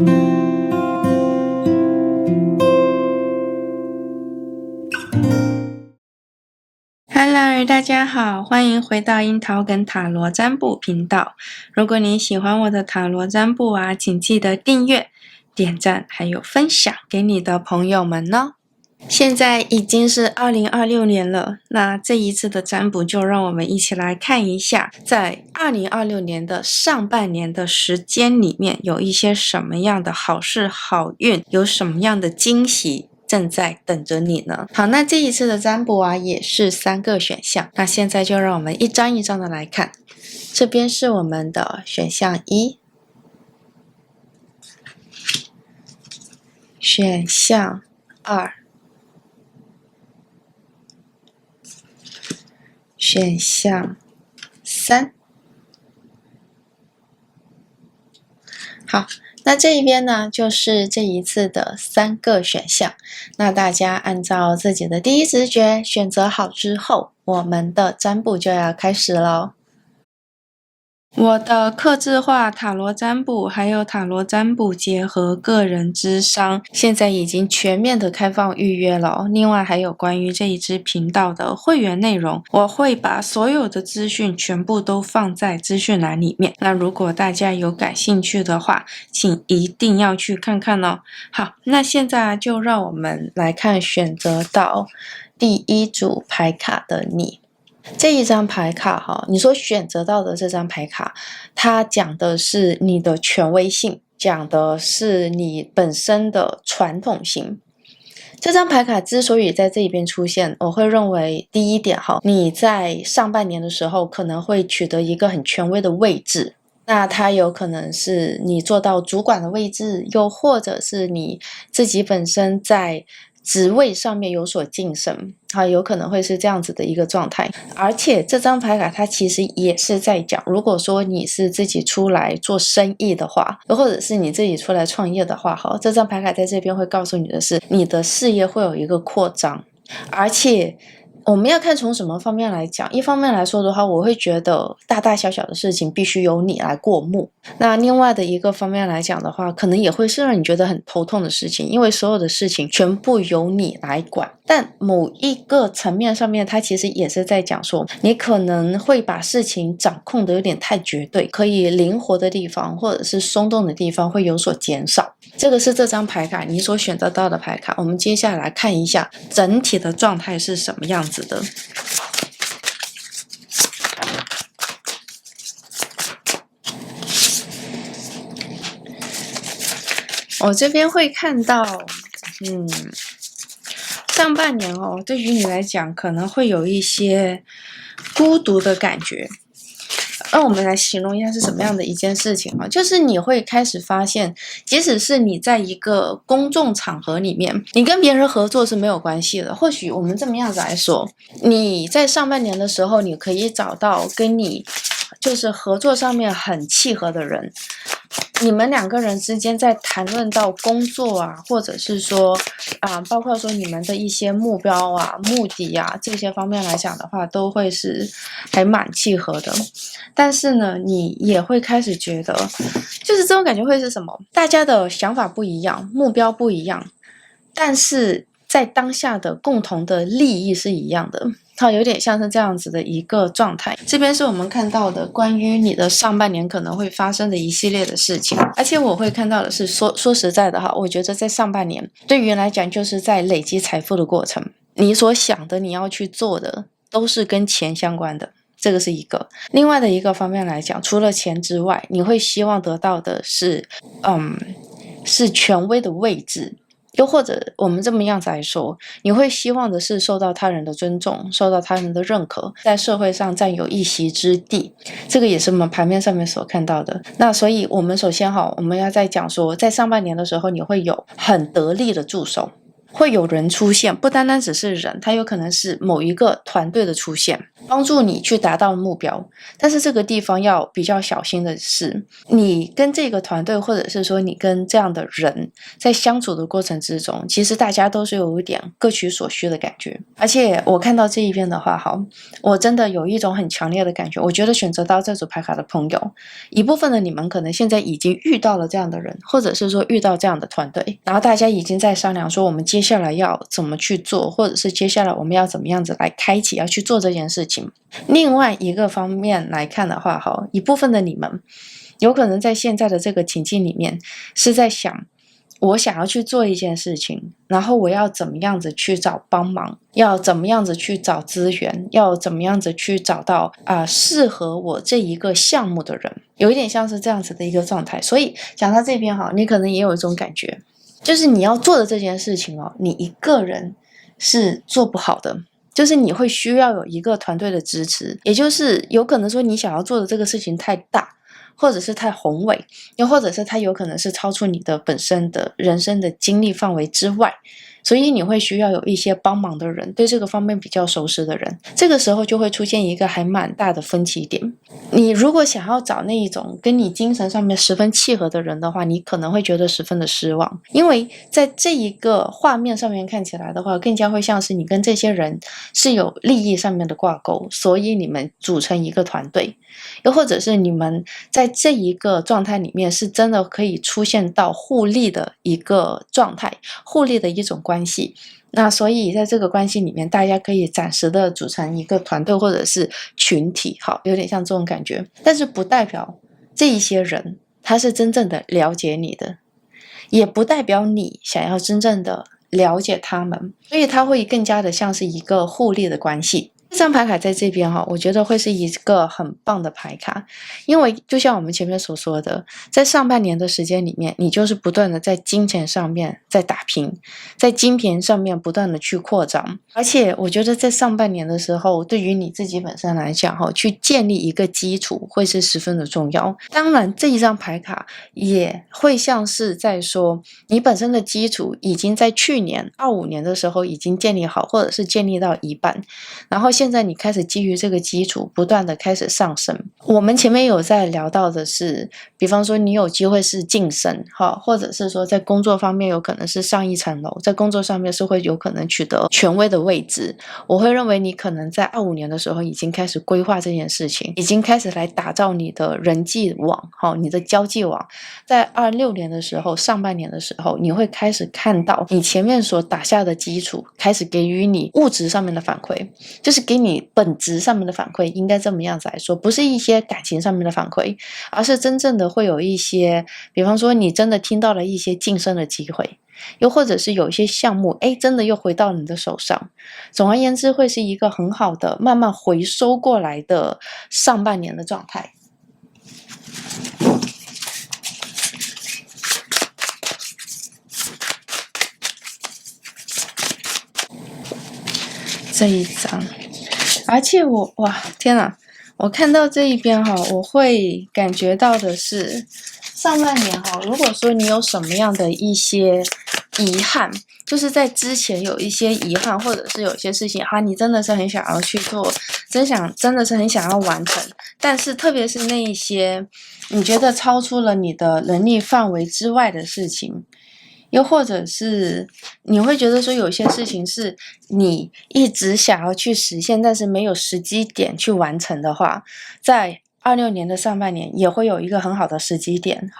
Hello， 大家好，欢迎回到樱桃跟塔罗占卜频道。如果你喜欢我的塔罗占卜啊，请记得订阅、点赞还有分享给你的朋友们哦。现在已经是2026年了，那这一次的占卜就让我们一起来看一下，在2026年的上半年的时间里面，有一些什么样的好事好运，有什么样的惊喜正在等着你呢？好，那这一次的占卜啊，也是3个选项。那现在就让我们一张一张的来看。这边是我们的选项1，选项2，选项3。好，那这一边呢，就是这一次的3个选项。那大家按照自己的第一直觉选择好之后，我们的占卜就要开始咯。我的客制化塔罗占卜还有塔罗占卜结合个人咨商，现在已经全面的开放预约了。另外还有关于这一支频道的会员内容，我会把所有的资讯全部都放在资讯栏里面。那如果大家有感兴趣的话，请一定要去看看哦。好，那现在就让我们来看选择到第一组牌卡的你。这一张牌卡哈，你所选择到的这张牌卡，它讲的是你的权威性，讲的是你本身的传统性。这张牌卡之所以在这边出现，我会认为第一点哈，你在上半年的时候可能会取得一个很权威的位置。那它有可能是你做到主管的位置，又或者是你自己本身在职位上面有所晋升，有可能会是这样子的一个状态。而且这张牌卡它其实也是在讲，如果说你是自己出来做生意的话，又或者是你自己出来创业的话，这张牌卡在这边会告诉你的是，你的事业会有一个扩张。而且我们要看从什么方面来讲，一方面来说的话，我会觉得大大小小的事情必须由你来过目。那另外的一个方面来讲的话，可能也会是让你觉得很头痛的事情，因为所有的事情全部由你来管。但某一个层面上面，它其实也是在讲说，你可能会把事情掌控的有点太绝对，可以灵活的地方或者是松动的地方会有所减少。这个是这张牌卡你所选择到的牌卡，我们接下来看一下整体的状态是什么样子的。我这边会看到上半年对于你来讲可能会有一些孤独的感觉。那我们来形容一下是什么样的一件事情就是你会开始发现，即使是你在一个公众场合里面，你跟别人合作是没有关系的。或许我们这么样子来说，你在上半年的时候，你可以找到跟你就是合作上面很契合的人，你们2个人之间在谈论到工作啊，或者是说包括说你们的一些目标啊、目的啊这些方面来讲的话，都会是还蛮契合的。但是呢，你也会开始觉得，就是这种感觉会是什么？大家的想法不一样，目标不一样，但是在当下的共同的利益是一样的。它有点像是这样子的一个状态。这边是我们看到的关于你的上半年可能会发生的一系列的事情，而且我会看到的是说实在的我觉得在上半年对于人来讲就是在累积财富的过程，你所想的你要去做的都是跟钱相关的，这个是一个。另外的一个方面来讲，除了钱之外，你会希望得到的是是权威的位置，又或者我们这么样子来说，你会希望的是受到他人的尊重，受到他人的认可，在社会上占有一席之地。这个也是我们盘面上面所看到的。那所以我们首先我们要再讲说，在上半年的时候，你会有很得力的助手。会有人出现，不单单只是人，它有可能是某一个团队的出现，帮助你去达到目标。但是这个地方要比较小心的是，你跟这个团队，或者是说你跟这样的人在相处的过程之中，其实大家都是有一点各取所需的感觉。而且我看到这一边的话，我真的有一种很强烈的感觉，我觉得选择到这组牌卡的朋友，一部分的你们可能现在已经遇到了这样的人，或者是说遇到这样的团队，然后大家已经在商量说我们接下来要怎么去做，或者是接下来我们要怎么样子来开启要去做这件事情。另外一个方面来看的话，一部分的你们有可能在现在的这个情境里面是在想，我想要去做一件事情，然后我要怎么样子去找帮忙，要怎么样子去找资源，要怎么样子去找到适合我这一个项目的人，有一点像是这样子的一个状态。所以讲到这边你可能也有一种感觉，就是你要做的这件事情你一个人是做不好的，就是你会需要有一个团队的支持，也就是有可能说你想要做的这个事情太大，或者是太宏伟，又或者是它有可能是超出你的本身的人生的经历范围之外，所以你会需要有一些帮忙的人，对这个方面比较熟识的人。这个时候就会出现一个还蛮大的分歧点。你如果想要找那一种跟你精神上面十分契合的人的话，你可能会觉得十分的失望，因为在这一个画面上面看起来的话，更加会像是你跟这些人是有利益上面的挂钩，所以你们组成一个团队，又或者是你们在这一个状态里面是真的可以出现到互利的一个状态，互利的一种关系。那所以在这个关系里面，大家可以暂时的组成一个团队或者是群体，有点像这种感觉。但是不代表这一些人他是真正的了解你的，也不代表你想要真正的了解他们，所以它会更加的像是一个互利的关系。这张牌卡在这边我觉得会是一个很棒的牌卡，因为就像我们前面所说的，在上半年的时间里面，你就是不断的在金钱上面在打拼，在金钱上面不断的去扩张。而且我觉得在上半年的时候，对于你自己本身来讲去建立一个基础会是十分的重要。当然这一张牌卡也会像是在说，你本身的基础已经在去年25年的时候已经建立好，或者是建立到一半，然后现在你开始基于这个基础不断的开始上升。我们前面有在聊到的是，比方说你有机会是晋升或者是说在工作方面有可能是上一层楼，在工作上面是会有可能取得权威的位置。我会认为你可能在25年的时候已经开始规划这件事情，已经开始来打造你的人际网你的交际网。在26年的时候，上半年的时候，你会开始看到你前面所打下的基础开始给予你物质上面的反馈，就是给你本质上面的反馈，应该这么样子来说，不是一些感情上面的反馈，而是真正的会有一些，比方说你真的听到了一些晋升的机会，又或者是有一些项目真的又回到你的手上。总而言之，会是一个很好的慢慢回收过来的上半年的状态。这一张，而且天哪，我看到这一边我会感觉到的是，上半年如果说你有什么样的一些遗憾，就是在之前有一些遗憾，或者是有些事情你真的是很想要去做，真的是很想要完成，但是特别是那一些你觉得超出了你的能力范围之外的事情，又或者是你会觉得说有些事情是你一直想要去实现，但是没有时机点去完成的话，在26年的上半年也会有一个很好的时机点。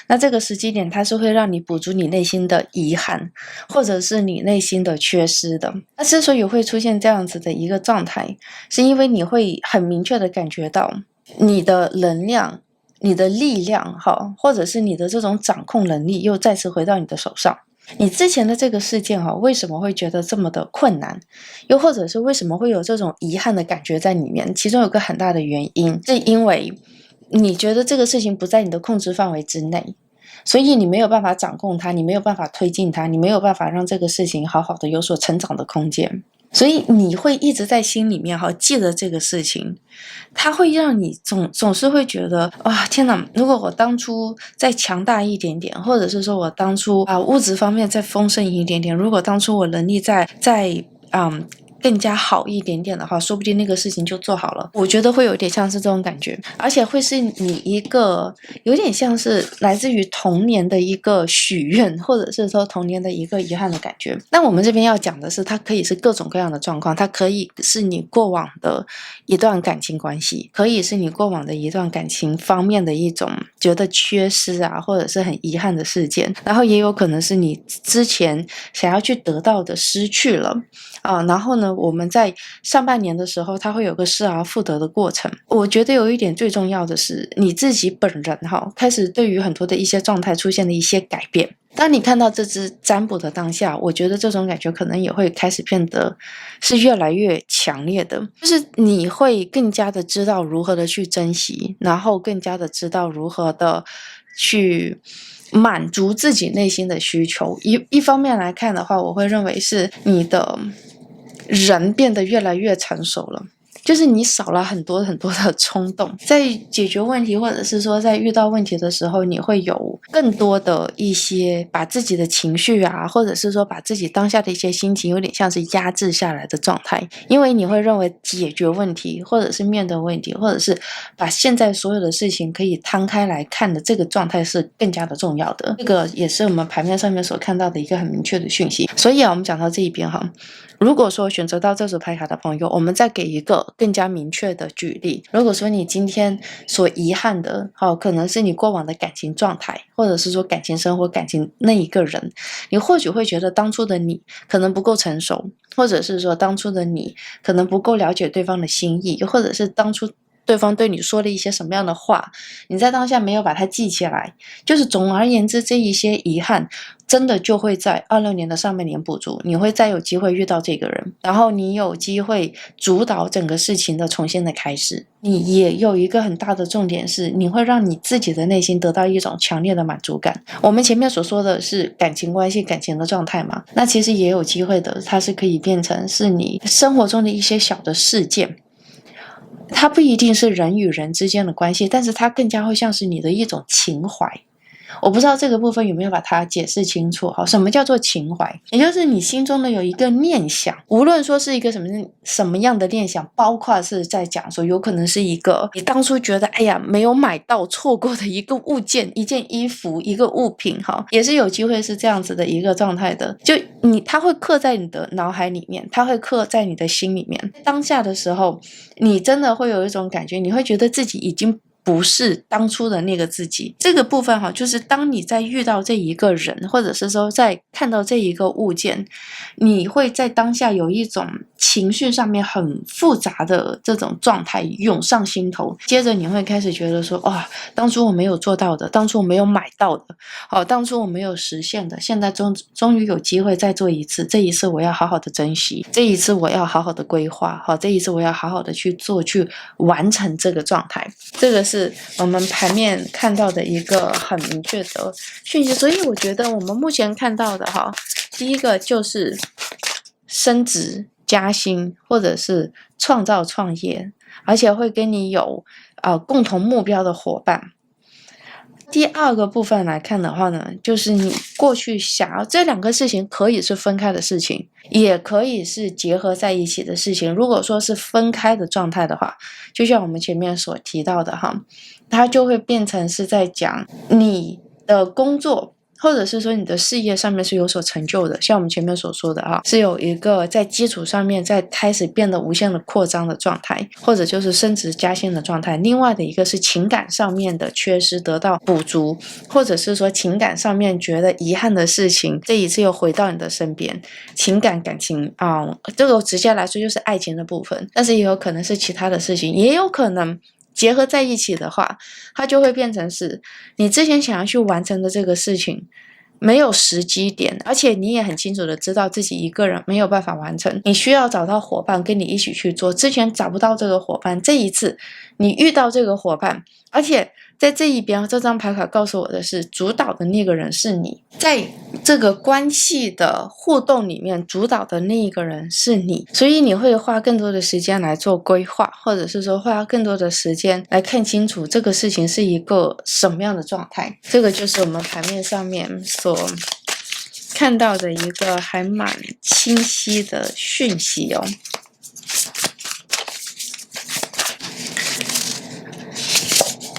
那这个时机点它是会让你补足你内心的遗憾，或者是你内心的缺失的。那之所以会出现这样子的一个状态，是因为你会很明确的感觉到你的能量，你的力量或者是你的这种掌控能力又再次回到你的手上。你之前的这个事件为什么会觉得这么的困难，又或者是为什么会有这种遗憾的感觉在里面，其中有个很大的原因是因为你觉得这个事情不在你的控制范围之内，所以你没有办法掌控它，你没有办法推进它，你没有办法让这个事情好好的有所成长的空间。所以你会一直在心里面记得这个事情，它会让你总是会觉得天哪，如果我当初再强大一点点，或者是说我当初物质方面再丰盛一点点，如果当初我能力再更加好一点点的话，说不定那个事情就做好了。我觉得会有点像是这种感觉，而且会是你一个有点像是来自于童年的一个许愿，或者是说童年的一个遗憾的感觉。那我们这边要讲的是，它可以是各种各样的状况，它可以是你过往的一段感情关系，可以是你过往的一段感情方面的一种觉得缺失或者是很遗憾的事件，然后也有可能是你之前想要去得到的失去了然后呢，我们在上半年的时候，它会有个失而复得的过程。我觉得有一点最重要的是，你自己本人开始对于很多的一些状态出现了一些改变。当你看到这支占卜的当下，我觉得这种感觉可能也会开始变得是越来越强烈的，就是你会更加的知道如何的去珍惜，然后更加的知道如何的去满足自己内心的需求。一方面来看的话，我会认为是你的人变得越来越成熟了，就是你少了很多很多的冲动，在解决问题或者是说在遇到问题的时候，你会有更多的一些把自己的情绪或者是说把自己当下的一些心情有点像是压制下来的状态，因为你会认为解决问题或者是面对问题，或者是把现在所有的事情可以摊开来看的这个状态是更加的重要的。这个也是我们牌面上面所看到的一个很明确的讯息。所以我们讲到这一边如果说选择到这组牌卡的朋友，我们再给一个更加明确的举例。如果说你今天所遗憾的可能是你过往的感情状态，或者是说感情生活、感情那一个人，你或许会觉得当初的你可能不够成熟，或者是说当初的你可能不够了解对方的心意，或者是当初对方对你说了一些什么样的话，你在当下没有把它记起来，就是总而言之，这一些遗憾真的就会在26年的上半年补足，你会再有机会遇到这个人，然后你有机会主导整个事情的重新的开始。你也有一个很大的重点是，你会让你自己的内心得到一种强烈的满足感。我们前面所说的是感情关系、感情的状态嘛，那其实也有机会的，它是可以变成是你生活中的一些小的事件，它不一定是人与人之间的关系，但是它更加会像是你的一种情怀。我不知道这个部分有没有把它解释清楚什么叫做情怀？也就是你心中的有一个念想，无论说是一个什么样的念想，包括是在讲说有可能是一个你当初觉得没有买到错过的一个物件、一件衣服、一个物品也是有机会是这样子的一个状态的。就它会刻在你的脑海里面，它会刻在你的心里面。当下的时候，你真的会有一种感觉，你会觉得自己已经不是当初的那个自己。这个部分就是当你在遇到这一个人，或者是说在看到这一个物件，你会在当下有一种情绪上面很复杂的这种状态涌上心头，接着你会开始觉得说当初我没有做到的，当初我没有买到的当初我没有实现的，现在终于有机会再做一次，这一次我要好好的珍惜，这一次我要好好的规划这一次我要好好的去做，去完成这个状态。这个是我们牌面看到的一个很明确的讯息。所以我觉得我们目前看到的第一个就是升职加薪，或者是创造创业，而且会跟你有共同目标的伙伴。第二个部分来看的话呢，就是你过去想要这两个事情可以是分开的事情，也可以是结合在一起的事情。如果说是分开的状态的话，就像我们前面所提到的它就会变成是在讲你的工作，或者是说你的事业上面是有所成就的，像我们前面所说的是有一个在基础上面在开始变得无限的扩张的状态，或者就是升职加薪的状态。另外的一个是情感上面的缺失得到补足，或者是说情感上面觉得遗憾的事情这一次又回到你的身边。情感情这个直接来说就是爱情的部分，但是也有可能是其他的事情，也有可能结合在一起的话，它就会变成是你之前想要去完成的这个事情没有时机点，而且你也很清楚的知道自己一个人没有办法完成，你需要找到伙伴跟你一起去做。之前找不到这个伙伴，这一次你遇到这个伙伴，而且在这一边，这张牌卡告诉我的是，主导的那个人是你，在这个关系的互动里面，主导的那一个人是你，所以你会花更多的时间来做规划，或者是说花更多的时间来看清楚这个事情是一个什么样的状态。这个就是我们牌面上面所看到的一个还蛮清晰的讯息哦。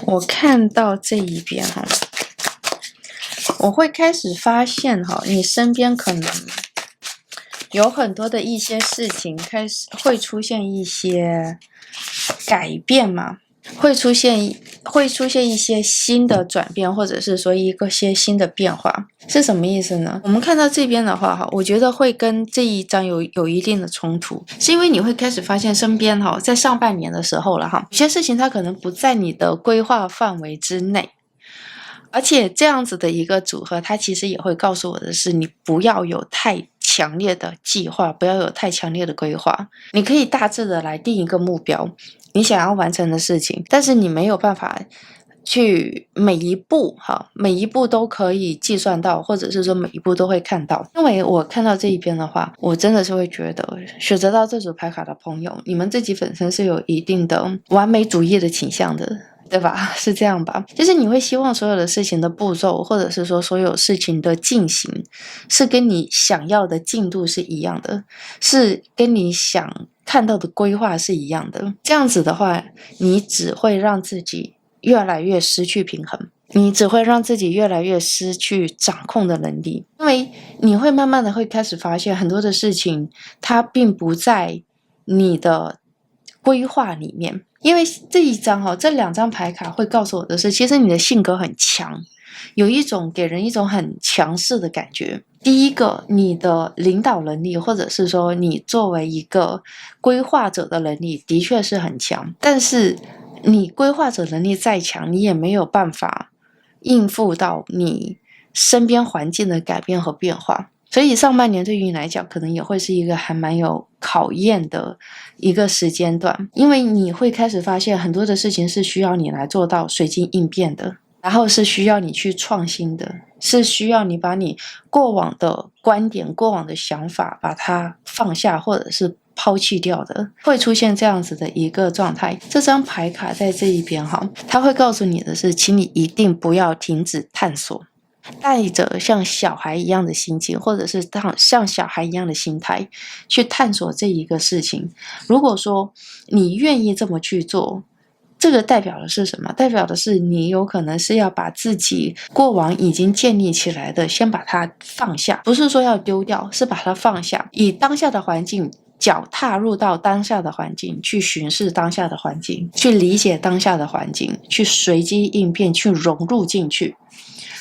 我看到这一边哈，我会开始发现哈，你身边可能有很多的一些事情开始会出现一些改变嘛，会出现一些新的转变，或者是说一些新的变化，是什么意思呢？我们看到这边的话哈，我觉得会跟这一章有一定的冲突，是因为你会开始发现身边哈，在上半年的时候了哈，有些事情它可能不在你的规划范围之内。而且这样子的一个组合，它其实也会告诉我的是，你不要有太强烈的计划，不要有太强烈的规划。你可以大致的来定一个目标，你想要完成的事情，但是你没有办法去每一步都可以计算到，或者是说每一步都会看到。因为我看到这一边的话，我真的是会觉得选择到这组牌卡的朋友，你们自己本身是有一定的完美主义的倾向的，对吧？是这样吧？就是你会希望所有的事情的步骤，或者是说所有事情的进行，是跟你想要的进度是一样的，是跟你想看到的规划是一样的。这样子的话，你只会让自己越来越失去平衡，你只会让自己越来越失去掌控的能力，因为你会慢慢的会开始发现很多的事情，它并不在你的规划里面。因为这一张这两张牌卡会告诉我的是，其实你的性格很强，有一种给人一种很强势的感觉。第一个，你的领导能力，或者是说你作为一个规划者的能力的确是很强，但是你规划者能力再强，你也没有办法应付到你身边环境的改变和变化。所以上半年对于你来讲，可能也会是一个还蛮有考验的一个时间段，因为你会开始发现很多的事情是需要你来做到随机应变的，然后是需要你去创新的，是需要你把你过往的观点、过往的想法把它放下，或者是抛弃掉的，会出现这样子的一个状态。这张牌卡在这一边它会告诉你的是，请你一定不要停止探索，带着像小孩一样的心情，或者是像小孩一样的心态去探索这一个事情。如果说你愿意这么去做，这个代表的是什么？代表的是你有可能是要把自己过往已经建立起来的先把它放下，不是说要丢掉，是把它放下，以当下的环境脚踏入到当下的环境，去巡视当下的环境，去理解当下的环境，去随机应变，去融入进去，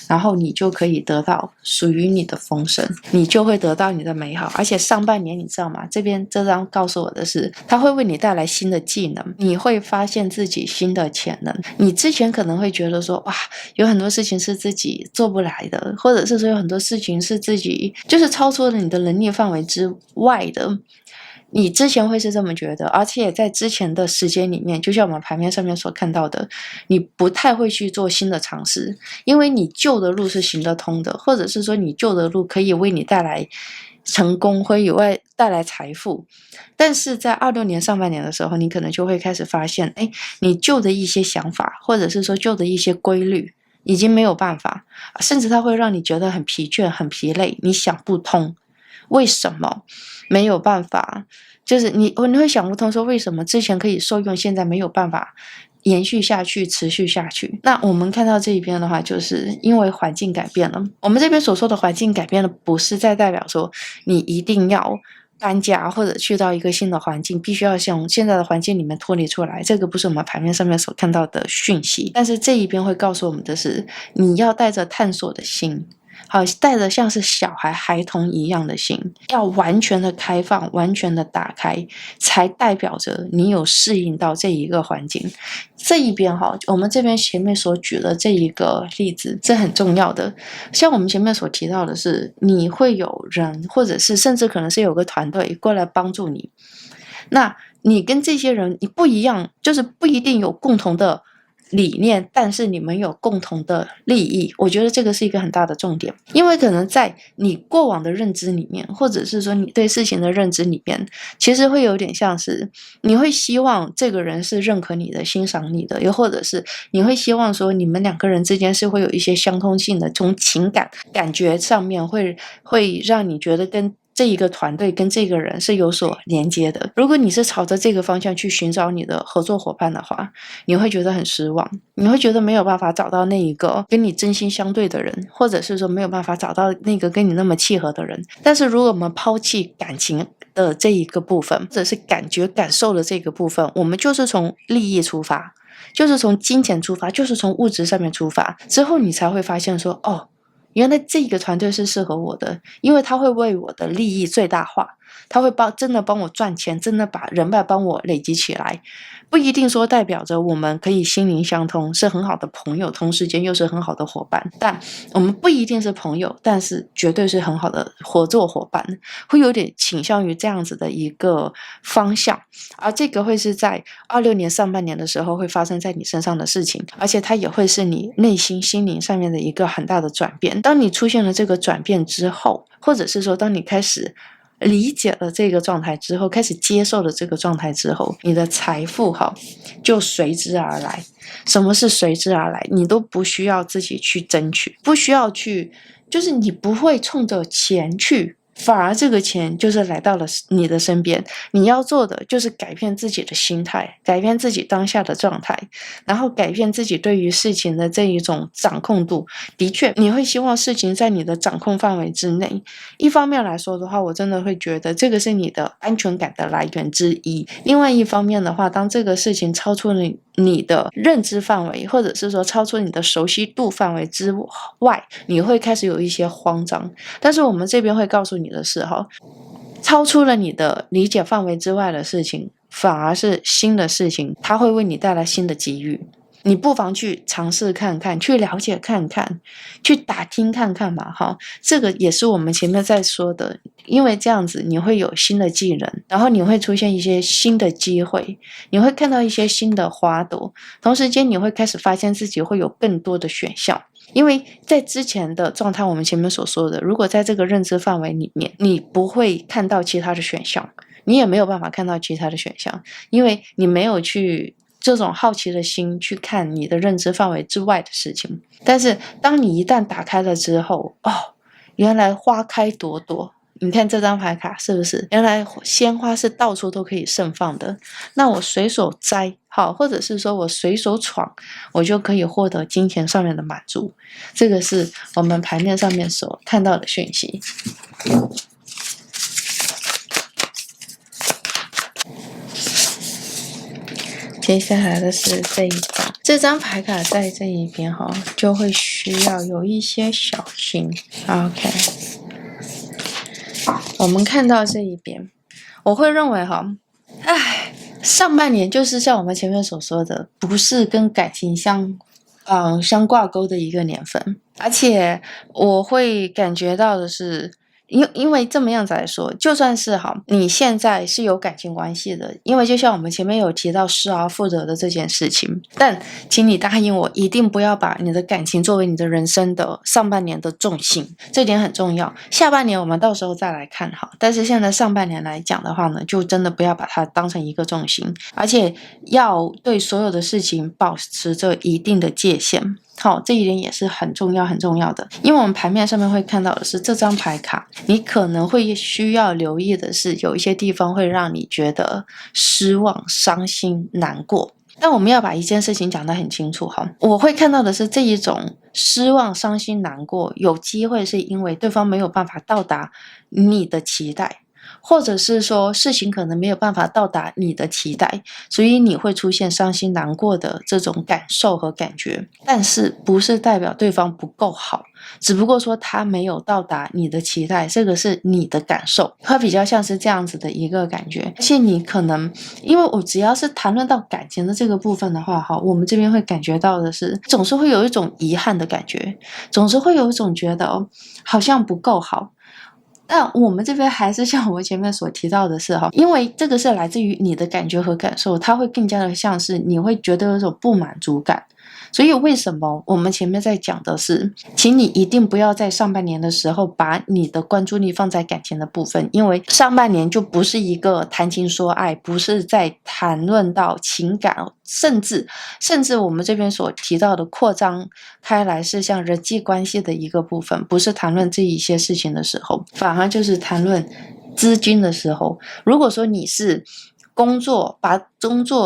然后你就可以得到属于你的丰盛，你就会得到你的美好。而且上半年你知道吗？这边这张告诉我的是，它会为你带来新的技能，你会发现自己新的潜能。你之前可能会觉得说，哇，有很多事情是自己做不来的，或者是说有很多事情是自己就是超出了你的能力范围之外的。你之前会是这么觉得，而且在之前的时间里面，就像我们牌面上面所看到的，你不太会去做新的尝试，因为你旧的路是行得通的，或者是说你旧的路可以为你带来成功，会带来财富。但是在26年上半年的时候，你可能就会开始发现，你旧的一些想法，或者是说旧的一些规律已经没有办法，甚至它会让你觉得很疲倦、很疲累，你想不通为什么没有办法，就是你会想不通说为什么之前可以受用，现在没有办法延续下去、持续下去。那我们看到这一边的话，就是因为环境改变了。我们这边所说的环境改变了，不是在代表说你一定要搬家或者去到一个新的环境，必须要从现在的环境里面脱离出来，这个不是我们牌面上面所看到的讯息。但是这一边会告诉我们的是，你要带着探索的心，带着像是小孩童一样的心，要完全的开放，完全的打开，才代表着你有适应到这一个环境。这一边我们这边前面所举的这一个例子是很重要的。像我们前面所提到的是，你会有人，或者是甚至可能是有个团队过来帮助你，那你跟这些人你不一样，就是不一定有共同的理念，但是你们有共同的利益，我觉得这个是一个很大的重点。因为可能在你过往的认知里面，或者是说你对事情的认知里面，其实会有点像是你会希望这个人是认可你的、欣赏你的，又或者是你会希望说你们两个人之间是会有一些相通性的，从情感觉上面会让你觉得跟这一个团队跟这个人是有所连接的。如果你是朝着这个方向去寻找你的合作伙伴的话，你会觉得很失望，你会觉得没有办法找到那一个跟你真心相对的人，或者是说没有办法找到那个跟你那么契合的人。但是如果我们抛弃感情的这一个部分，或者是感觉感受的这个部分，我们就是从利益出发，就是从金钱出发，就是从物质上面出发，之后你才会发现说，哦，原来这个团队是适合我的，因为他会为我的利益最大化，他会真的帮我赚钱，真的把人脉帮我累积起来。不一定说代表着我们可以心灵相通，是很好的朋友，同时间又是很好的伙伴。但我们不一定是朋友，但是绝对是很好的合作伙伴，会有点倾向于这样子的一个方向。而这个会是在26年上半年的时候会发生在你身上的事情，而且它也会是你内心心灵上面的一个很大的转变。当你出现了这个转变之后，或者是说当你开始理解了这个状态之后，开始接受了这个状态之后，你的财富就随之而来。什么是随之而来？你都不需要自己去争取，不需要去，就是你不会冲着钱去，反而这个钱就是来到了你的身边。你要做的就是改变自己的心态，改变自己当下的状态，然后改变自己对于事情的这一种掌控度。的确你会希望事情在你的掌控范围之内，一方面来说的话，我真的会觉得这个是你的安全感的来源之一。另外一方面的话，当这个事情超出了你的认知范围，或者是说超出你的熟悉度范围之外，你会开始有一些慌张。但是我们这边会告诉你的是超出了你的理解范围之外的事情，反而是新的事情，它会为你带来新的机遇。你不妨去尝试看看，去了解看看，去打听看看嘛，这个也是我们前面在说的，因为这样子你会有新的技能，然后你会出现一些新的机会，你会看到一些新的花朵，同时间你会开始发现自己会有更多的选项。因为在之前的状态，我们前面所说的，如果在这个认知范围里面，你不会看到其他的选项，你也没有办法看到其他的选项，因为你没有去这种好奇的心去看你的认知范围之外的事情。但是当你一旦打开了之后，原来花开朵朵，你看这张牌卡是不是？原来鲜花是到处都可以盛放的，那我随手摘或者是说我随手闯，我就可以获得金钱上面的满足。这个是我们牌面上面所看到的讯息。接下来的是这一张，这张牌卡在这一边就会需要有一些小心。OK， 我们看到这一边，我会认为上半年就是像我们前面所说的，不是跟感情相挂钩的一个年份，而且我会感觉到的是。因为这么样子来说，就算是你现在是有感情关系的，因为就像我们前面有提到失而复得的这件事情，但请你答应我，一定不要把你的感情作为你的人生的上半年的重心，这点很重要。下半年我们到时候再来看但是现在上半年来讲的话呢，就真的不要把它当成一个重心，而且要对所有的事情保持着一定的界限。这一点也是很重要很重要的。因为我们牌面上面会看到的是这张牌卡，你可能会需要留意的是有一些地方会让你觉得失望、伤心、难过。但我们要把一件事情讲得很清楚我会看到的是这一种失望、伤心、难过，有机会是因为对方没有办法到达你的期待，或者是说事情可能没有办法到达你的期待，所以你会出现伤心难过的这种感受和感觉。但是不是代表对方不够好，只不过说他没有到达你的期待，这个是你的感受，会比较像是这样子的一个感觉。而且你可能因为我只要是谈论到感情的这个部分的话我们这边会感觉到的是总是会有一种遗憾的感觉，总是会有一种觉得好像不够好。但我们这边还是像我前面所提到的是因为这个是来自于你的感觉和感受，它会更加的像是你会觉得有种不满足感，所以为什么我们前面在讲的是，请你一定不要在上半年的时候把你的关注力放在感情的部分，因为上半年就不是一个谈情说爱，不是在谈论到情感，甚至我们这边所提到的扩张开来是像人际关系的一个部分，不是谈论这一些事情的时候，反而就是谈论资金的时候。如果说你是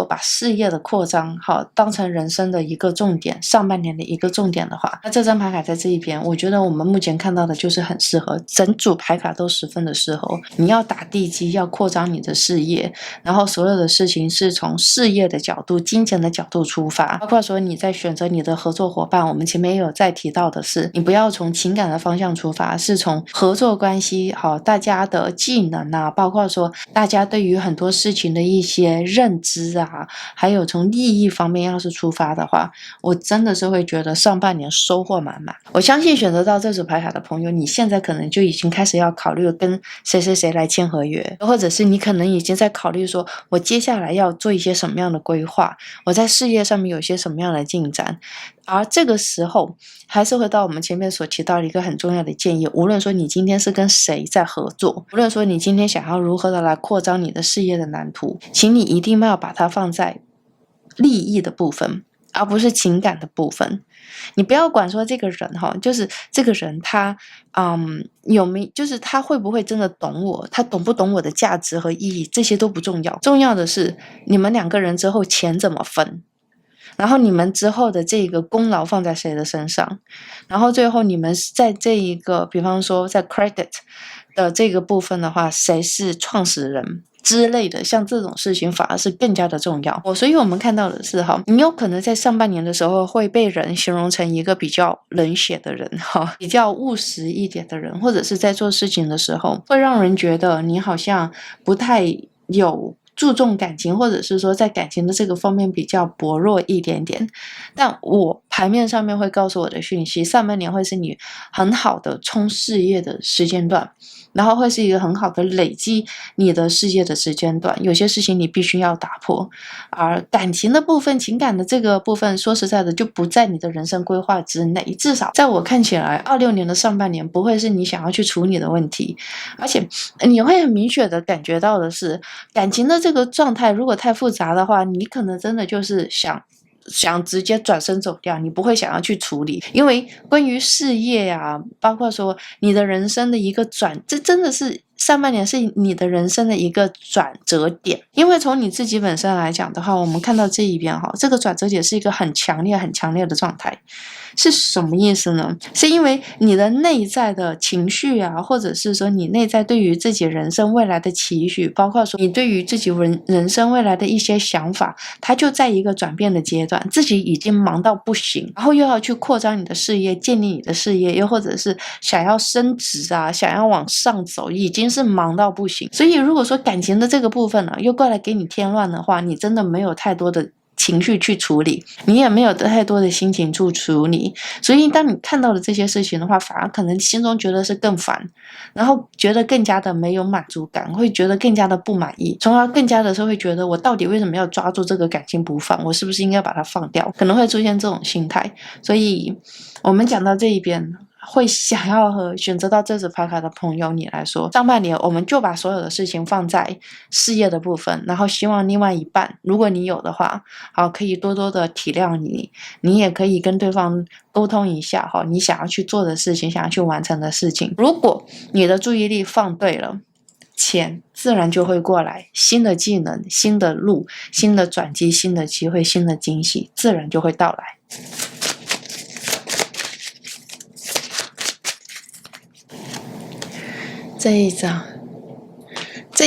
把事业的扩张当成人生的一个重点，上半年的一个重点的话，那这张牌卡在这一边，我觉得我们目前看到的就是很适合，整组牌卡都十分的适合。你要打地基，要扩张你的事业，然后所有的事情是从事业的角度、金钱的角度出发，包括说你在选择你的合作伙伴，我们前面也有在提到的是，你不要从情感的方向出发，是从合作关系大家的技能啊，包括说大家对于很多事情的一些认知啊，还有从利益方面要是出发的话，我真的是会觉得上半年收获满满。我相信选择到这组牌卡的朋友，你现在可能就已经开始要考虑跟谁谁谁来签合约，或者是你可能已经在考虑说我接下来要做一些什么样的规划，我在事业上面有些什么样的进展。而这个时候还是回到我们前面所提到的一个很重要的建议，无论说你今天是跟谁在合作，无论说你今天想要如何的来扩张你的事业的蓝图，请你一定要把它放在利益的部分，而不是情感的部分。你不要管说这个人就是这个人他有没就是他会不会真的懂我，他懂不懂我的价值和意义，这些都不重要，重要的是你们两个人之后钱怎么分，然后你们之后的这个功劳放在谁的身上，然后最后你们在这一个比方说在 credit 的这个部分的话，谁是创始人之类的，像这种事情反而是更加的重要。所以我们看到的是你有可能在上半年的时候会被人形容成一个比较冷血的人比较务实一点的人，或者是在做事情的时候会让人觉得你好像不太有注重感情，或者是说在感情的这个方面比较薄弱一点点。但我牌面上面会告诉我的讯息，上半年会是你很好的冲事业的时间段，然后会是一个很好的累积你的事业的时间段，有些事情你必须要打破。而感情的部分，情感的这个部分，说实在的就不在你的人生规划之内，至少在我看起来26年的上半年不会是你想要去处理的问题。而且你会很明确的感觉到的是，感情的这个状态如果太复杂的话，你可能真的就是想直接转身走掉，你不会想要去处理。因为关于事业啊，包括说你的人生的一个这真的是上半年是你的人生的一个转折点。因为从你自己本身来讲的话，我们看到这一边这个转折点是一个很强烈的状态。是什么意思呢？是因为你的内在的情绪啊，或者是说你内在对于自己人生未来的期许，包括说你对于自己人生未来的一些想法，它就在一个转变的阶段，自己已经忙到不行，然后又要去扩张你的事业，建立你的事业，又或者是想要升职啊，想要往上走，已经是忙到不行。所以如果说感情的这个部分呢，又过来给你添乱的话，你真的没有太多的情绪去处理，你也没有太多的心情去处理，所以当你看到了这些事情的话，反而可能心中觉得是更烦，然后觉得更加的没有满足感，会觉得更加的不满意，从而更加的是会觉得我到底为什么要抓住这个感情不放，我是不是应该把它放掉，可能会出现这种心态。所以我们讲到这一边，会想要和选择到这组牌卡的朋友，你来说，上半年我们就把所有的事情放在事业的部分，然后希望另外一半，如果你有的话，可以多多的体谅你，你也可以跟对方沟通一下你想要去做的事情，想要去完成的事情。如果你的注意力放对了，钱自然就会过来，新的技能、新的路、新的转机、新的机会、新的惊喜自然就会到来。这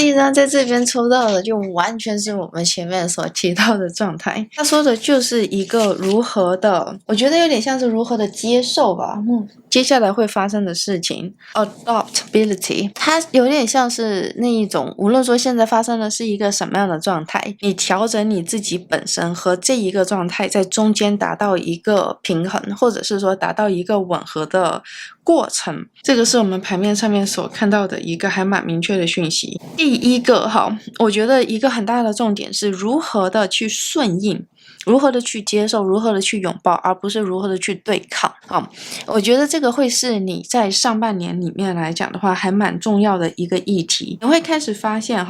一张在这边抽到的就完全是我们前面所提到的状态，他说的就是一个如何的，我觉得有点像是如何的接受吧，接下来会发生的事情 adaptability， 它有点像是那一种，无论说现在发生的是一个什么样的状态，你调整你自己本身和这一个状态在中间达到一个平衡，或者是说达到一个吻合的过程，这个是我们牌面上面所看到的一个还蛮明确的讯息。第一个我觉得一个很大的重点是如何的去顺应，如何的去接受，如何的去拥抱，而不是如何的去对抗。我觉得这个会是你在上半年里面来讲的话还蛮重要的一个议题。你会开始发现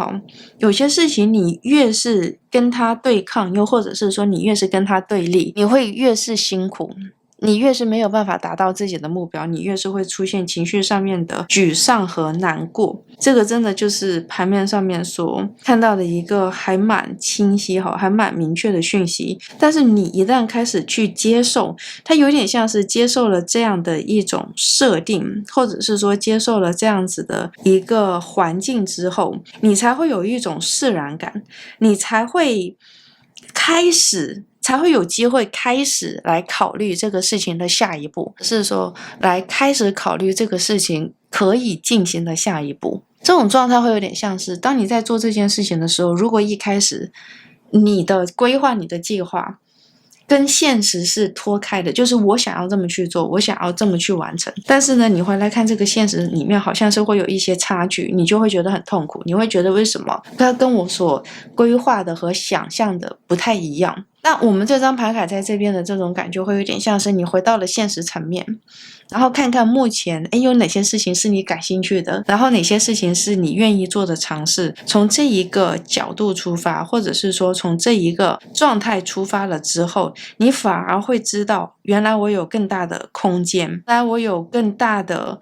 有些事情你越是跟他对抗，又或者是说你越是跟他对立，你会越是辛苦，你越是没有办法达到自己的目标，你越是会出现情绪上面的沮丧和难过。这个真的就是盘面上面所看到的一个还蛮清晰还蛮明确的讯息。但是你一旦开始去接受，它有点像是接受了这样的一种设定，或者是说接受了这样子的一个环境之后，你才会有一种释然感，你才会有机会开始来考虑这个事情的下一步，是说来开始考虑这个事情可以进行的下一步。这种状态会有点像是当你在做这件事情的时候，如果一开始你的规划你的计划跟现实是脱开的，就是我想要这么去做，我想要这么去完成，但是呢你回来看这个现实里面好像是会有一些差距，你就会觉得很痛苦，你会觉得为什么它跟我所规划的和想象的不太一样。那我们这张牌卡在这边的这种感觉会有点像是你回到了现实层面，然后看看目前有哪些事情是你感兴趣的，然后哪些事情是你愿意做的尝试，从这一个角度出发，或者是说从这一个状态出发了之后，你反而会知道原来我有更大的空间，原来我有更大的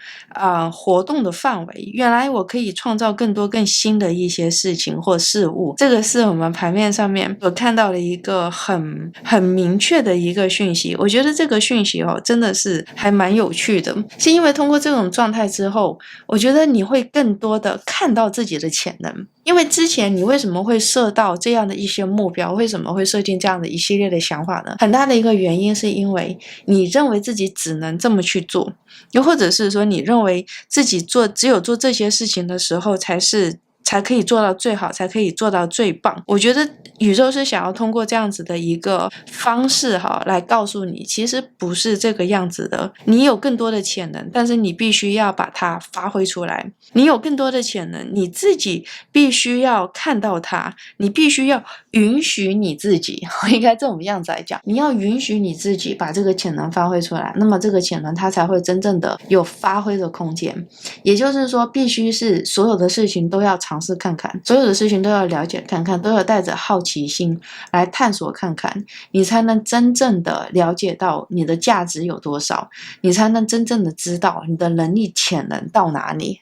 活动的范围，原来我可以创造更多更新的一些事情或事物。这个是我们牌面上面所看到的一个很明确的一个讯息。我觉得这个讯息真的是还蛮有趣的，是因为通过这种状态之后，我觉得你会更多的看到自己的潜能。因为之前你为什么会设到这样的一些目标，为什么会设定这样的一系列的想法呢？很大的一个原因是因为你认为自己只能这么去做，又或者是说你认为自己只有做这些事情的时候才可以做到最好，才可以做到最棒。我觉得宇宙是想要通过这样子的一个方式来告诉你，其实不是这个样子的。你有更多的潜能，但是你必须要把它发挥出来。你有更多的潜能，你自己必须要看到它，你必须要允许你自己，应该这种样子来讲，你要允许你自己把这个潜能发挥出来，那么这个潜能它才会真正的有发挥的空间。也就是说，必须是所有的事情都要尝试看看，所有的事情都要了解看看，都要带着好奇心来探索看看，你才能真正的了解到你的价值有多少，你才能真正的知道你的能力潜能到哪里。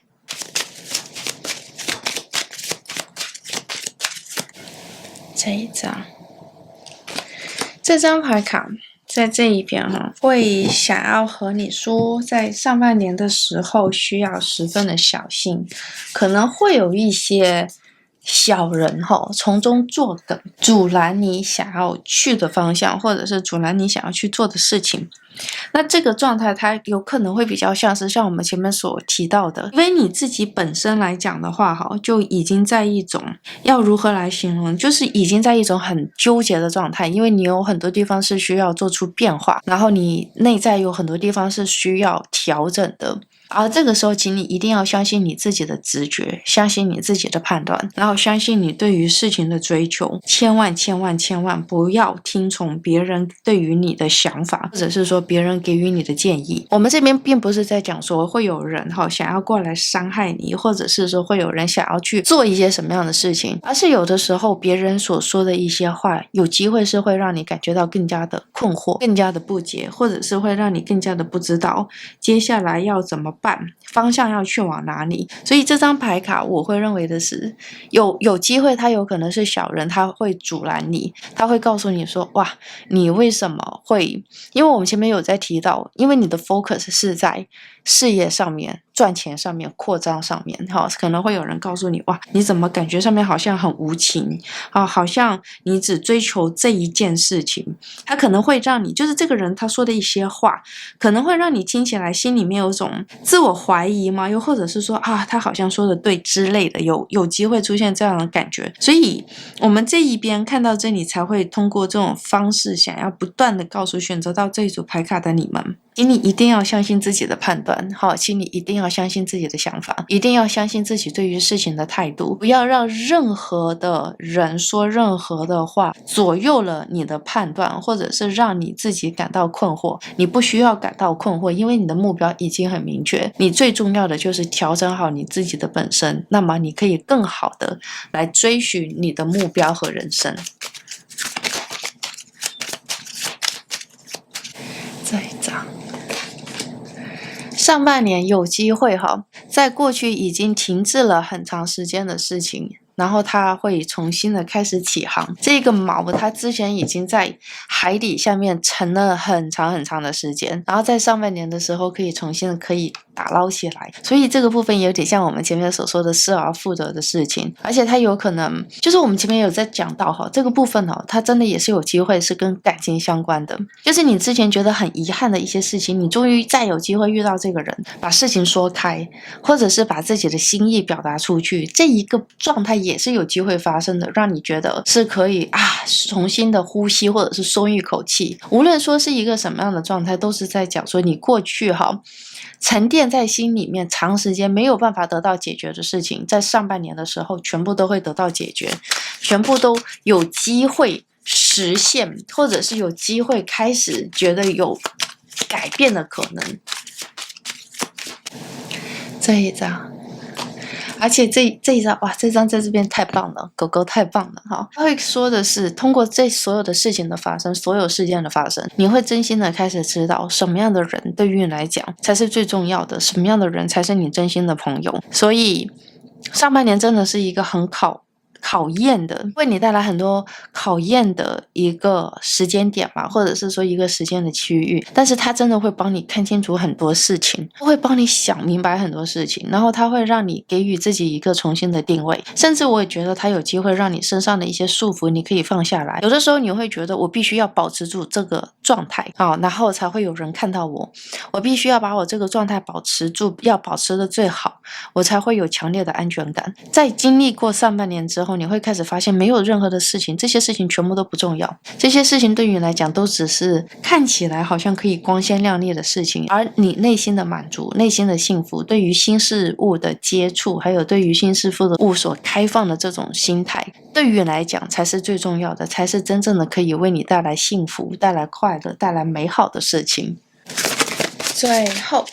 这张牌卡在这一边会想要和你说，在上半年的时候需要十分的小心，可能会有一些小人从中作梗，阻拦你想要去的方向，或者是阻拦你想要去做的事情。那这个状态它有可能会比较像我们前面所提到的，因为你自己本身来讲的话就已经在一种，要如何来形容，就是已经在一种很纠结的状态，因为你有很多地方是需要做出变化，然后你内在有很多地方是需要调整的。而这个时候请你一定要相信你自己的直觉，相信你自己的判断，然后相信你对于事情的追求，千万不要听从别人对于你的想法，或者是说别人给予你的建议。我们这边并不是在讲说会有人想要过来伤害你，或者是说会有人想要去做一些什么样的事情，而是有的时候别人所说的一些话有机会是会让你感觉到更加的困惑，更加的不解，或者是会让你更加的不知道接下来要怎么办，方向要去往哪里。所以这张牌卡我会认为的是有机会他有可能是小人，他会阻拦你，他会告诉你说哇，你为什么会，因为我们前面有在提到，因为你的 focus 是在事业上面，赚钱上面，扩张上面可能会有人告诉你哇，你怎么感觉上面好像很无情好像你只追求这一件事情。他可能会让你，就是这个人他说的一些话可能会让你听起来心里面有种自我怀疑吗？又或者是说他好像说的对之类的，有机会出现这样的感觉。所以我们这一边看到这里才会通过这种方式想要不断的告诉选择到这一组牌卡的你们，请你一定要相信自己的判断，好，请你一定要相信自己的想法，一定要相信自己对于事情的态度，不要让任何的人说任何的话左右了你的判断，或者是让你自己感到困惑。你不需要感到困惑，因为你的目标已经很明确，你最重要的就是调整好你自己的本身，那么你可以更好的来追寻你的目标和人生。这一张上半年有机会在过去已经停滞了很长时间的事情，然后它会重新的开始起航。这个锚它之前已经在海底下面沉了很长很长的时间，然后在上半年的时候可以重新的打捞起来，所以这个部分有点像我们前面所说的失而复得的事情，而且它有可能就是我们前面有在讲到这个部分它真的也是有机会是跟感情相关的，就是你之前觉得很遗憾的一些事情，你终于再有机会遇到这个人，把事情说开，或者是把自己的心意表达出去，这一个状态也是有机会发生的，让你觉得是可以重新的呼吸，或者是松一口气。无论说是一个什么样的状态，都是在讲说你过去沉淀在心里面长时间没有办法得到解决的事情，在上半年的时候全部都会得到解决，全部都有机会实现，或者是有机会开始觉得有改变的可能。这一张，而且这一张这张在这边太棒了，狗狗太棒了他会说的是，通过这所有的事情的发生，所有事件的发生，你会真心的开始知道什么样的人对于你来讲才是最重要的，什么样的人才是你真心的朋友。所以上半年真的是一个很考验的，为你带来很多考验的一个时间点嘛，或者是说一个时间的区域，但是它真的会帮你看清楚很多事情，会帮你想明白很多事情，然后它会让你给予自己一个重新的定位，甚至我也觉得它有机会让你身上的一些束缚你可以放下来。有的时候你会觉得我必须要保持住这个状态然后才会有人看到我必须要把我这个状态保持住，要保持的最好，我才会有强烈的安全感。在经历过上半年之后，你会开始发现没有任何的事情，这些事情全部都不重要，这些事情对于你来讲都只是看起来好像可以光鲜亮丽的事情，而你内心的满足，内心的幸福，对于新事物的接触，还有对于新事物所开放的这种心态，对于你来讲才是最重要的，才是真正的可以为你带来幸福，带来快乐，带来美好的事情。最后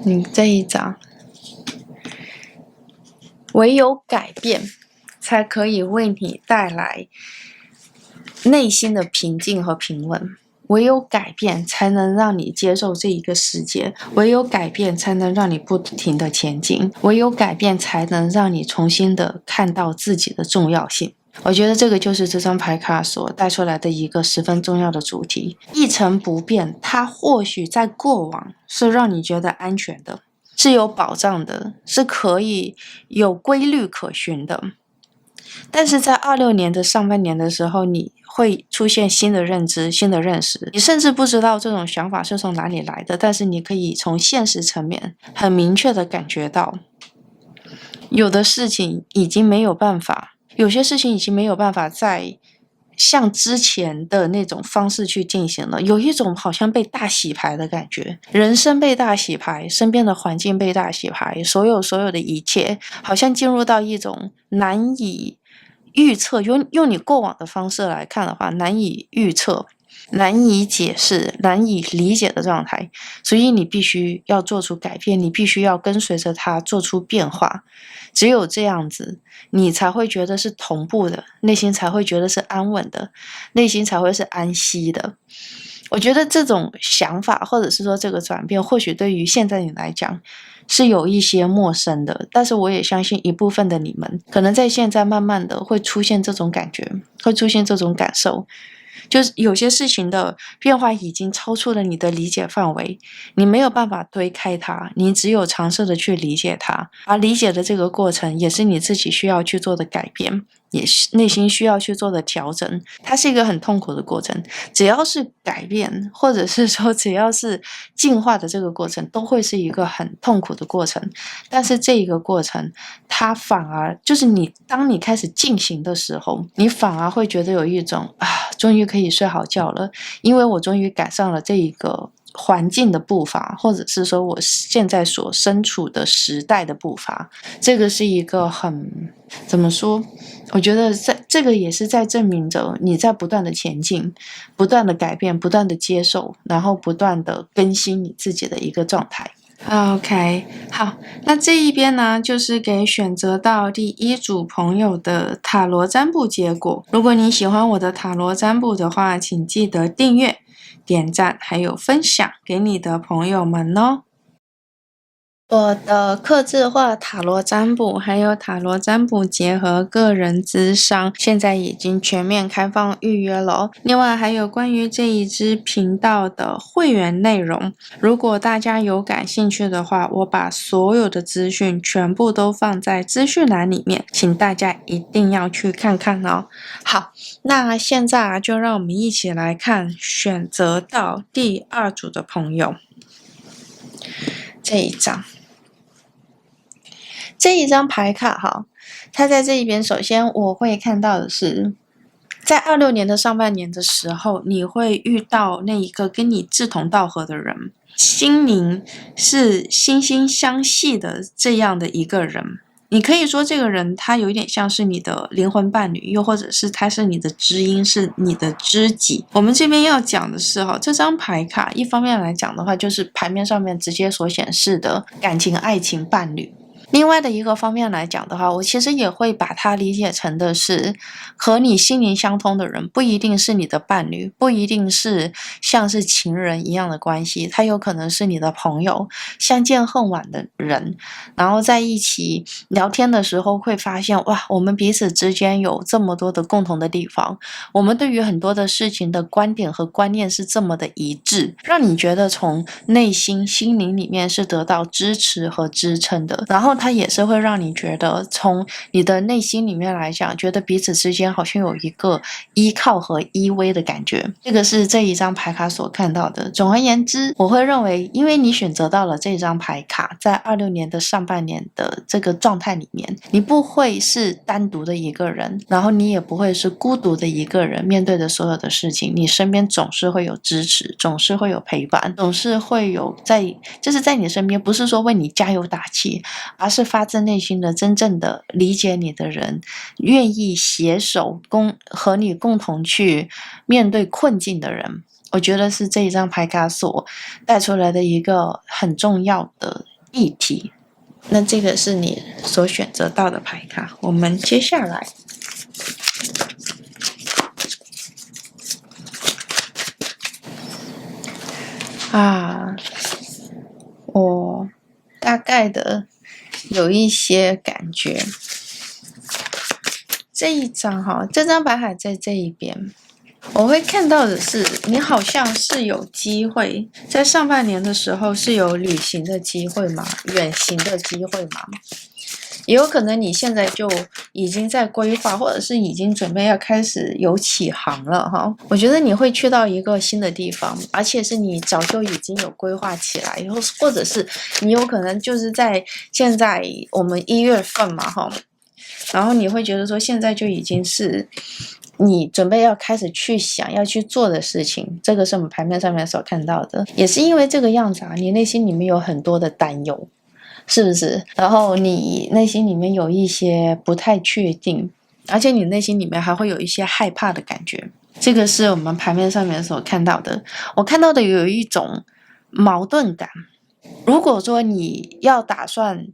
你这一张，唯有改变才可以为你带来内心的平静和平稳，唯有改变才能让你接受这一个世界，唯有改变才能让你不停的前进，唯有改变才能让你重新的看到自己的重要性。我觉得这个就是这张牌卡所带出来的一个十分重要的主题。一成不变，它或许在过往是让你觉得安全的，是有保障的，是可以有规律可循的，但是在26年的上半年的时候，你会出现新的认知，新的认识，你甚至不知道这种想法是从哪里来的，但是你可以从现实层面很明确的感觉到，有的事情已经没有办法，有些事情已经没有办法再像之前的那种方式去进行了，有一种好像被大洗牌的感觉，人生被大洗牌，身边的环境被大洗牌，所有的一切好像进入到一种难以预测，用你过往的方式来看的话，难以预测，难以解释，难以理解的状态，所以你必须要做出改变，你必须要跟随着它做出变化，只有这样子你才会觉得是同步的，内心才会觉得是安稳的，内心才会是安息的。我觉得这种想法或者是说这个转变，或许对于现在你来讲是有一些陌生的，但是我也相信一部分的你们可能在现在慢慢的会出现这种感觉，会出现这种感受，就是有些事情的变化已经超出了你的理解范围，你没有办法推开它，你只有尝试的去理解它，而理解的这个过程也是你自己需要去做的改变，也内心需要去做的调整，它是一个很痛苦的过程。只要是改变，或者是说只要是进化的这个过程，都会是一个很痛苦的过程。但是这一个过程，它反而就是当你开始进行的时候，你反而会觉得有一种终于可以睡好觉了，因为我终于赶上了这一个环境的步伐，或者是说我现在所身处的时代的步伐。这个是一个怎么说，我觉得这个也是在证明着你在不断的前进，不断的改变，不断的接受，然后不断的更新你自己的一个状态。OK， 好，那这一边呢，就是给选择到第1组朋友的塔罗占卜结果。如果你喜欢我的塔罗占卜的话，请记得订阅、点赞，还有分享给你的朋友们哦。我的客制化塔罗占卜还有塔罗占卜结合个人咨商现在已经全面开放预约了哦。另外还有关于这一支频道的会员内容，如果大家有感兴趣的话，我把所有的资讯全部都放在资讯栏里面，请大家一定要去看看哦。好，那现在就让我们一起来看选择到第2组的朋友这一张。这一张牌卡哈，它在这一边，首先我会看到的是，在26年的上半年的时候，你会遇到那一个跟你志同道合的人，心灵是惺惺相惜的这样的一个人。你可以说这个人他有一点像是你的灵魂伴侣，又或者是他是你的知音，是你的知己。我们这边要讲的是这张牌卡一方面来讲的话，就是牌面上面直接所显示的感情、爱情、伴侣。另外的一个方面来讲的话，我其实也会把它理解成的是和你心灵相通的人，不一定是你的伴侣，不一定是像是情人一样的关系，他有可能是你的朋友，相见恨晚的人，然后在一起聊天的时候会发现，哇，我们彼此之间有这么多的共同的地方，我们对于很多的事情的观点和观念是这么的一致，让你觉得从内心心灵里面是得到支持和支撑的，然后它也是会让你觉得从你的内心里面来讲，觉得彼此之间好像有一个依靠和依偎的感觉。这个是这一张牌卡所看到的。总而言之，我会认为因为你选择到了这张牌卡，在26年的上半年的这个状态里面，你不会是单独的一个人，然后你也不会是孤独的一个人，面对的所有的事情，你身边总是会有支持，总是会有陪伴，总是会有就是在你身边，不是说为你加油打气，而是发自内心的真正的理解你的人，愿意携手和你共同去面对困境的人。我觉得是这一张牌卡所带出来的一个很重要的议题。那这个是你所选择到的牌卡，我们接下来我大概的有一些感觉。这一张这张牌卡在这一边，我会看到的是你好像是有机会在上半年的时候是有旅行的机会嘛，远行的机会嘛，也有可能你现在就已经在规划，或者是已经准备要开始有起航了我觉得你会去到一个新的地方，而且是你早就已经有规划起来，或者是你有可能就是在现在我们1月份嘛然后你会觉得说现在就已经是你准备要开始去想要去做的事情，这个是我们牌面上面所看到的。也是因为这个样子你内心里面有很多的担忧，是不是？然后你内心里面有一些不太确定，而且你内心里面还会有一些害怕的感觉，这个是我们牌面上面所看到的。我看到的有一种矛盾感。如果说你要打算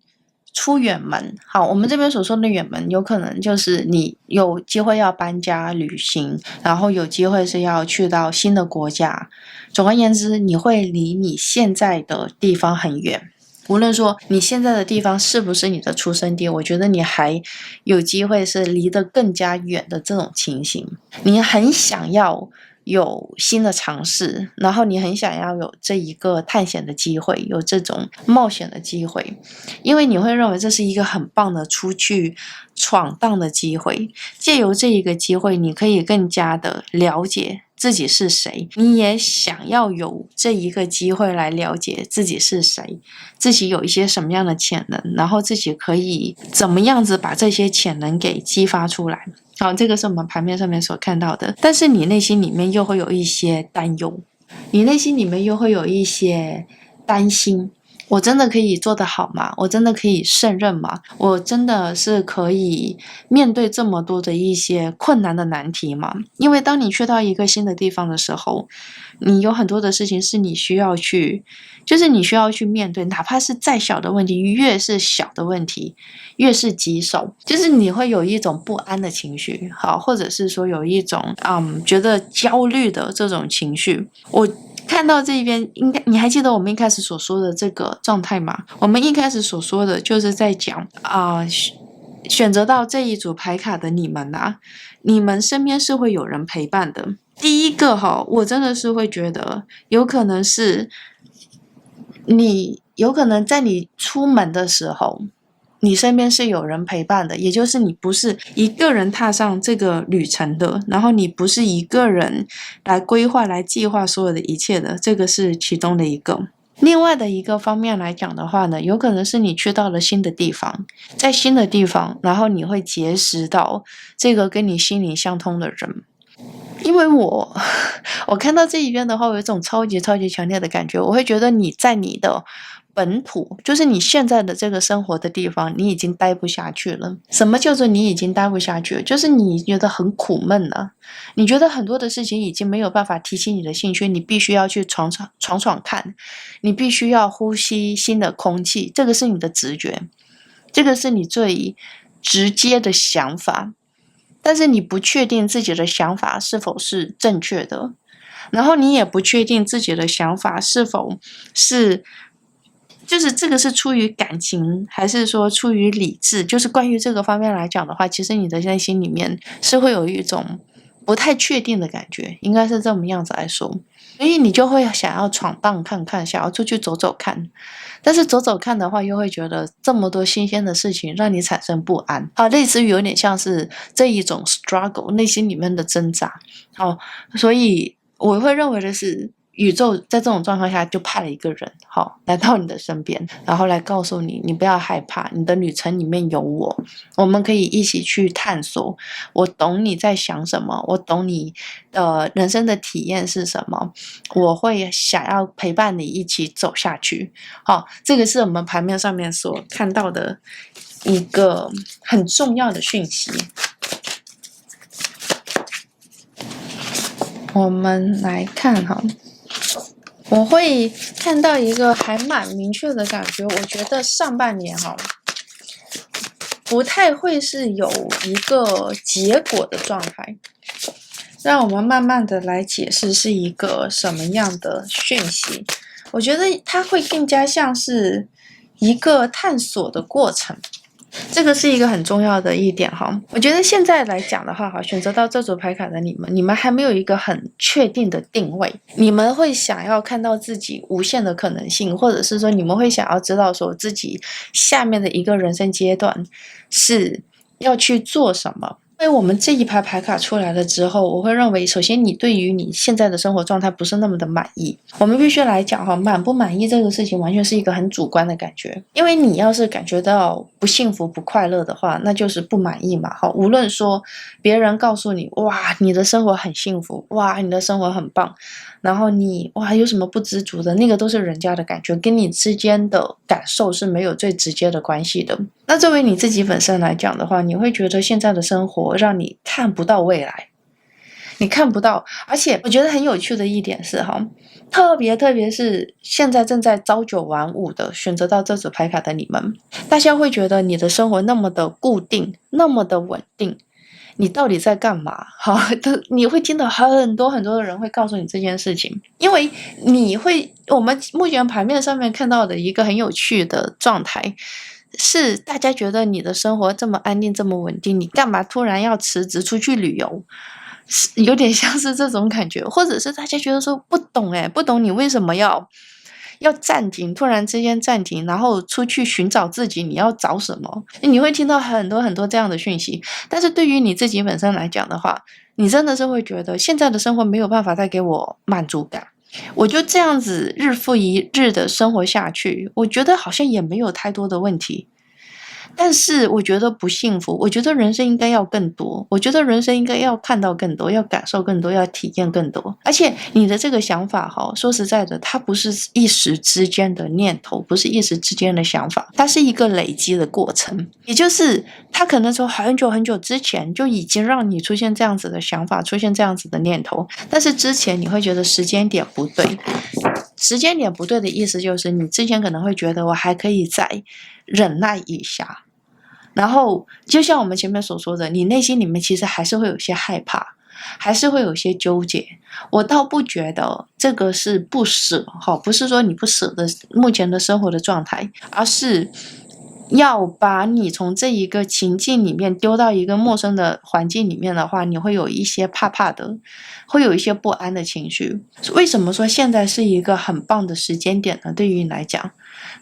出远门，好，我们这边所说的远门有可能就是你有机会要搬家旅行，然后有机会是要去到新的国家，总而言之你会离你现在的地方很远。无论说你现在的地方是不是你的出生地，我觉得你还有机会是离得更加远的这种情形。你很想要有新的尝试，然后你很想要有这一个探险的机会，有这种冒险的机会，因为你会认为这是一个很棒的出去闯荡的机会。借由这一个机会，你可以更加的了解自己是谁，你也想要有这一个机会来了解自己是谁，自己有一些什么样的潜能，然后自己可以怎么样子把这些潜能给激发出来。好，这个是我们盘面上面所看到的，但是你内心里面又会有一些担忧，你内心里面又会有一些担心，我真的可以做得好吗？我真的可以胜任吗？我真的是可以面对这么多的一些困难的难题吗？因为当你去到一个新的地方的时候，你有很多的事情是你需要去，就是你需要去面对，哪怕是再小的问题，越是小的问题，越是棘手，就是你会有一种不安的情绪，好，或者是说有一种觉得焦虑的这种情绪。我看到这边，应该你还记得我们一开始所说的这个状态吗？我们一开始所说的就是在讲选择到这一组牌卡的你们啊，你们身边是会有人陪伴的。第一个我真的是会觉得有可能是你有可能在你出门的时候，你身边是有人陪伴的，也就是你不是一个人踏上这个旅程的，然后你不是一个人来规划来计划所有的一切的，这个是其中的一个。另外的一个方面来讲的话呢，有可能是你去到了新的地方，在新的地方，然后你会结识到这个跟你心灵相通的人。因为我看到这一边的话，有一种超级超级强烈的感觉，我会觉得你在你的本土，就是你现在的这个生活的地方，你已经待不下去了。什么叫做你已经待不下去了？就是你觉得很苦闷了，你觉得很多的事情已经没有办法提起你的兴趣，你必须要去闯看，你必须要呼吸新的空气，这个是你的直觉，这个是你最直接的想法。但是你不确定自己的想法是否是正确的，然后你也不确定自己的想法是否是，就是这个是出于感情还是说出于理智，就是关于这个方面来讲的话，其实你的内心里面是会有一种不太确定的感觉，应该是这么样子来说，所以你就会想要闯荡看看，想要出去走走看，但是走走看的话，又会觉得这么多新鲜的事情让你产生不安，类似于有点像是这一种 struggle 内心里面的挣扎。所以我会认为的是，宇宙在这种状况下就派了一个人来到你的身边，然后来告诉你，你不要害怕，你的旅程里面有我，我们可以一起去探索，我懂你在想什么，我懂你人生的体验是什么，我会想要陪伴你一起走下去。这个是我们盘面上面所看到的一个很重要的讯息。我们来看我会看到一个还蛮明确的感觉，我觉得上半年不太会是有一个结果的状态，让我们慢慢的来解释是一个什么样的讯息。我觉得它会更加像是一个探索的过程，这个是一个很重要的一点我觉得现在来讲的话选择到这组牌卡的你们还没有一个很确定的定位，你们会想要看到自己无限的可能性，或者是说你们会想要知道说自己下面的一个人生阶段是要去做什么。因为我们这一排牌卡出来了之后，我会认为首先你对于你现在的生活状态不是那么的满意。我们必须来讲满不满意这个事情完全是一个很主观的感觉，因为你要是感觉到不幸福不快乐的话，那就是不满意嘛无论说别人告诉你哇你的生活很幸福，哇你的生活很棒，然后你哇有什么不知足的，那个都是人家的感觉，跟你之间的感受是没有最直接的关系的。那作为你自己本身来讲的话，你会觉得现在的生活让你看不到未来，你看不到。而且我觉得很有趣的一点是特别是现在正在朝九晚五的选择到这组牌卡的你们，大家会觉得你的生活那么的固定，那么的稳定，你到底在干嘛你会听到很多很多的人会告诉你这件事情，因为我们目前牌面上面看到的一个很有趣的状态是大家觉得你的生活这么安定这么稳定，你干嘛突然要辞职出去旅游，有点像是这种感觉，或者是大家觉得说不懂不懂你为什么要暂停，突然之间暂停，然后出去寻找自己，你要找什么？你会听到很多很多这样的讯息，但是对于你自己本身来讲的话，你真的是会觉得现在的生活没有办法带给我满足感，我就这样子日复一日的生活下去，我觉得好像也没有太多的问题。但是我觉得不幸福，我觉得人生应该要更多，我觉得人生应该要看到更多，要感受更多，要体验更多。而且你的这个想法说实在的，它不是一时之间的念头，不是一时之间的想法，它是一个累积的过程，也就是它可能从很久很久之前就已经让你出现这样子的想法，出现这样子的念头，但是之前你会觉得时间点不对。时间点不对的意思就是你之前可能会觉得我还可以再忍耐一下，然后就像我们前面所说的，你内心里面其实还是会有些害怕，还是会有些纠结。我倒不觉得这个是不舍，不是说你不舍得目前的生活的状态，而是要把你从这一个情境里面丢到一个陌生的环境里面的话，你会有一些怕怕的，会有一些不安的情绪。为什么说现在是一个很棒的时间点呢？对于你来讲，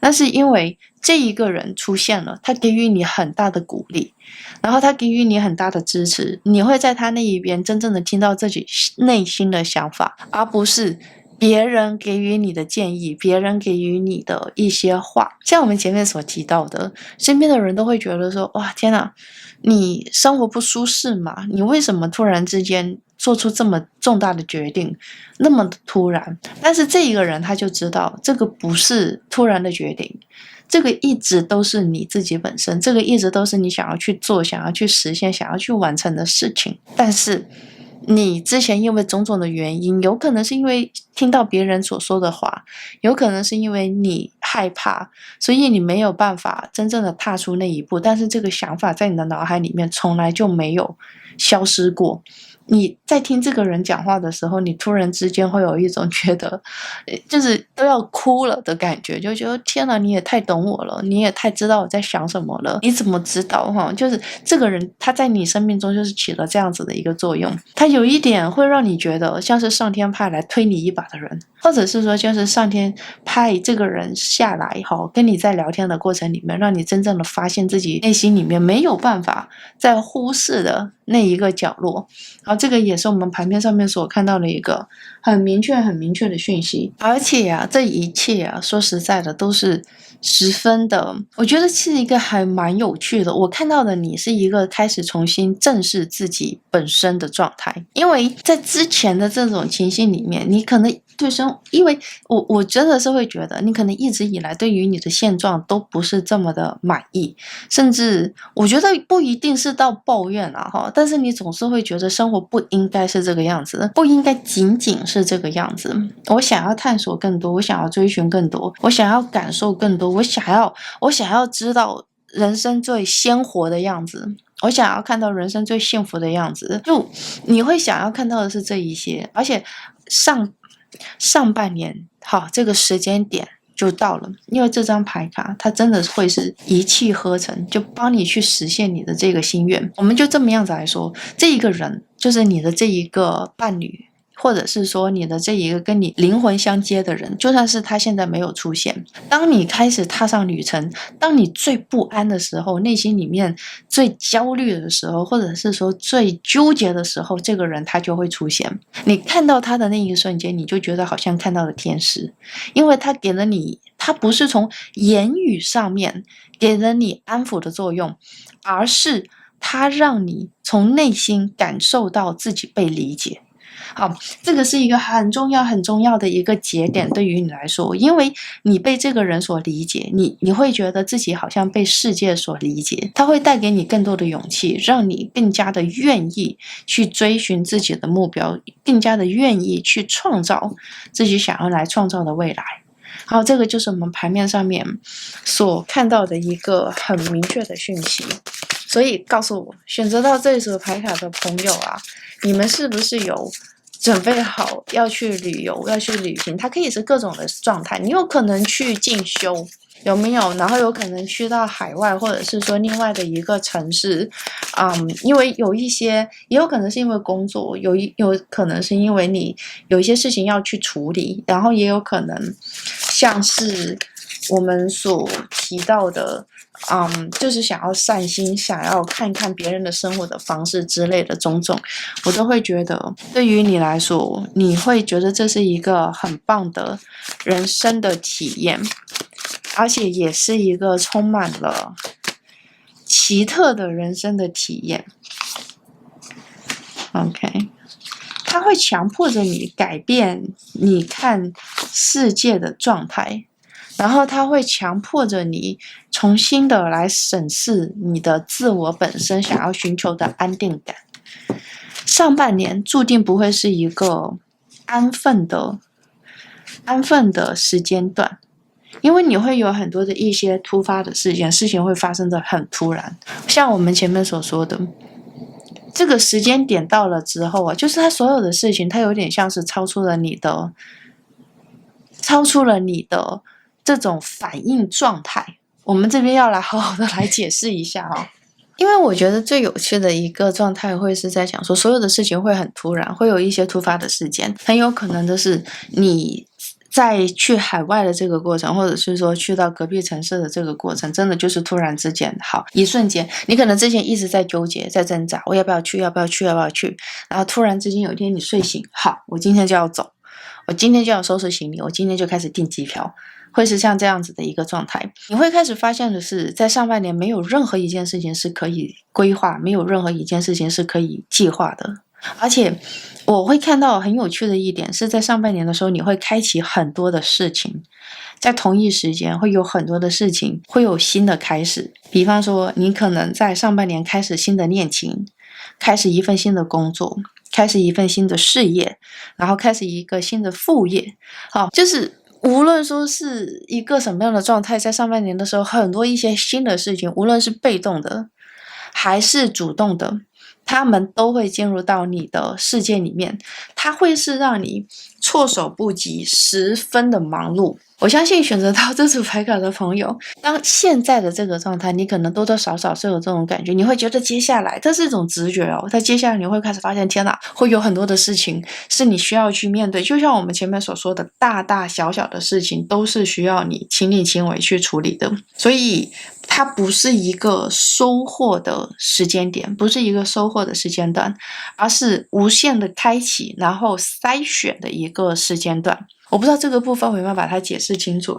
那是因为这一个人出现了，他给予你很大的鼓励，然后他给予你很大的支持，你会在他那一边真正的听到自己内心的想法，而不是别人给予你的建议，别人给予你的一些话。像我们前面所提到的，身边的人都会觉得说，哇，天哪，你生活不舒适嘛？你为什么突然之间做出这么重大的决定，那么的突然？但是这一个人他就知道，这个不是突然的决定，这个一直都是你自己本身，这个一直都是你想要去做、想要去实现、想要去完成的事情。但是你之前因为种种的原因，有可能是因为听到别人所说的话，有可能是因为你害怕，所以你没有办法真正的踏出那一步，但是这个想法在你的脑海里面从来就没有消失过。你在听这个人讲话的时候，你突然之间会有一种觉得就是都要哭了的感觉，就觉得天哪，你也太懂我了，你也太知道我在想什么了，你怎么知道就是这个人他在你生命中就是起了这样子的一个作用，他有一点会让你觉得像是上天派来推你一把的人，或者是说就是上天派这个人下来跟你在聊天的过程里面，让你真正的发现自己内心里面没有办法再忽视的那一个角落。然后这个也是我们盘面上面所看到的一个很明确的讯息。而且这一切说实在的都是十分的，我觉得是一个还蛮有趣的。我看到的你是一个开始重新正视自己本身的状态，因为在之前的这种情形里面，你可能对因为我真的是会觉得你可能一直以来对于你的现状都不是这么的满意，甚至我觉得不一定是到抱怨但是你总是会觉得生活不应该是这个样子，不应该仅仅是这个样子。我想要探索更多，我想要追寻更多，我想要感受更多，我想要知道人生最鲜活的样子，我想要看到人生最幸福的样子。就你会想要看到的是这一些，而且上半年这个时间点就到了，因为这张牌卡它真的会是一气呵成，就帮你去实现你的这个心愿。我们就这么样子来说，这一个人就是你的这一个伴侣，或者是说你的这一个跟你灵魂相接的人，就算是他现在没有出现，当你开始踏上旅程，当你最不安的时候，内心里面最焦虑的时候，或者是说最纠结的时候，这个人他就会出现。你看到他的那一瞬间，你就觉得好像看到了天使，因为他给了你，他不是从言语上面给了你安抚的作用，而是他让你从内心感受到自己被理解。好，这个是一个很重要的一个节点，对于你来说，因为你被这个人所理解，你会觉得自己好像被世界所理解，它会带给你更多的勇气，让你更加的愿意去追寻自己的目标，更加的愿意去创造自己想要来创造的未来。好，这个就是我们牌面上面所看到的一个很明确的讯息。所以告诉我，选择到这组牌卡的朋友你们是不是有准备好要去旅游，要去旅行？它可以是各种的状态，你有可能去进修，有没有？然后有可能去到海外，或者是说另外的一个城市，因为有一些也有可能是因为工作，有可能是因为你有一些事情要去处理，然后也有可能像是我们所提到的。就是想要散心，想要看看别人的生活的方式之类的种种，我都会觉得，对于你来说，你会觉得这是一个很棒的人生的体验，而且也是一个充满了奇特的人生的体验。OK， 它会强迫着你改变你看世界的状态。然后它会强迫着你重新的来审视你的自我本身想要寻求的安定感。上半年注定不会是一个安分的时间段，因为你会有很多的一些突发的事情会发生的很突然。像我们前面所说的，这个时间点到了之后啊，就是它所有的事情，它有点像是超出了你的这种反应状态。我们这边要来好好的来解释一下因为我觉得最有趣的一个状态会是在讲说，所有的事情会很突然，会有一些突发的事件，很有可能的是你在去海外的这个过程，或者是说去到隔壁城市的这个过程，真的就是突然之间，一瞬间，你可能之前一直在纠结，在挣扎，我要不要去，然后突然之间有一天你睡醒，我今天就要走，我今天就要收拾行李，我今天就开始订机票。会是像这样子的一个状态，你会开始发现的是，在上半年没有任何一件事情是可以规划，没有任何一件事情是可以计划的。而且我会看到很有趣的一点是，在上半年的时候，你会开启很多的事情，在同一时间会有很多的事情会有新的开始。比方说，你可能在上半年开始新的恋情，开始一份新的工作，开始一份新的事业，然后开始一个新的副业。就是无论说是一个什么样的状态，在上半年的时候，很多一些新的事情，无论是被动的还是主动的，他们都会进入到你的世界里面，它会是让你措手不及，十分的忙碌。我相信选择到这组牌卡的朋友，当现在的这个状态，你可能多多少少是有这种感觉，你会觉得接下来，这是一种直觉在接下来你会开始发现，天哪，会有很多的事情是你需要去面对，就像我们前面所说的，大大小小的事情都是需要你亲力亲为去处理的，所以它不是一个收获的时间点，不是一个收获的时间段，而是无限的开启，然后筛选的一个时间段。我不知道这个部分我有没有把它解释清楚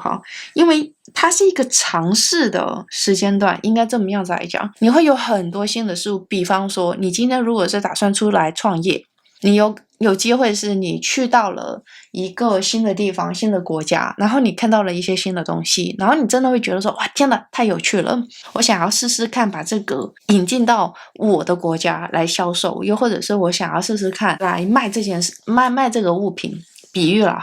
因为它是一个尝试的时间段，应该这么样子来讲，你会有很多新的事物。比方说，你今天如果是打算出来创业，你有机会是你去到了一个新的地方、新的国家，然后你看到了一些新的东西，然后你真的会觉得说，哇，天哪，太有趣了！我想要试试看把这个引进到我的国家来销售，又或者是我想要试试看来卖这件事，卖这个物品。比喻了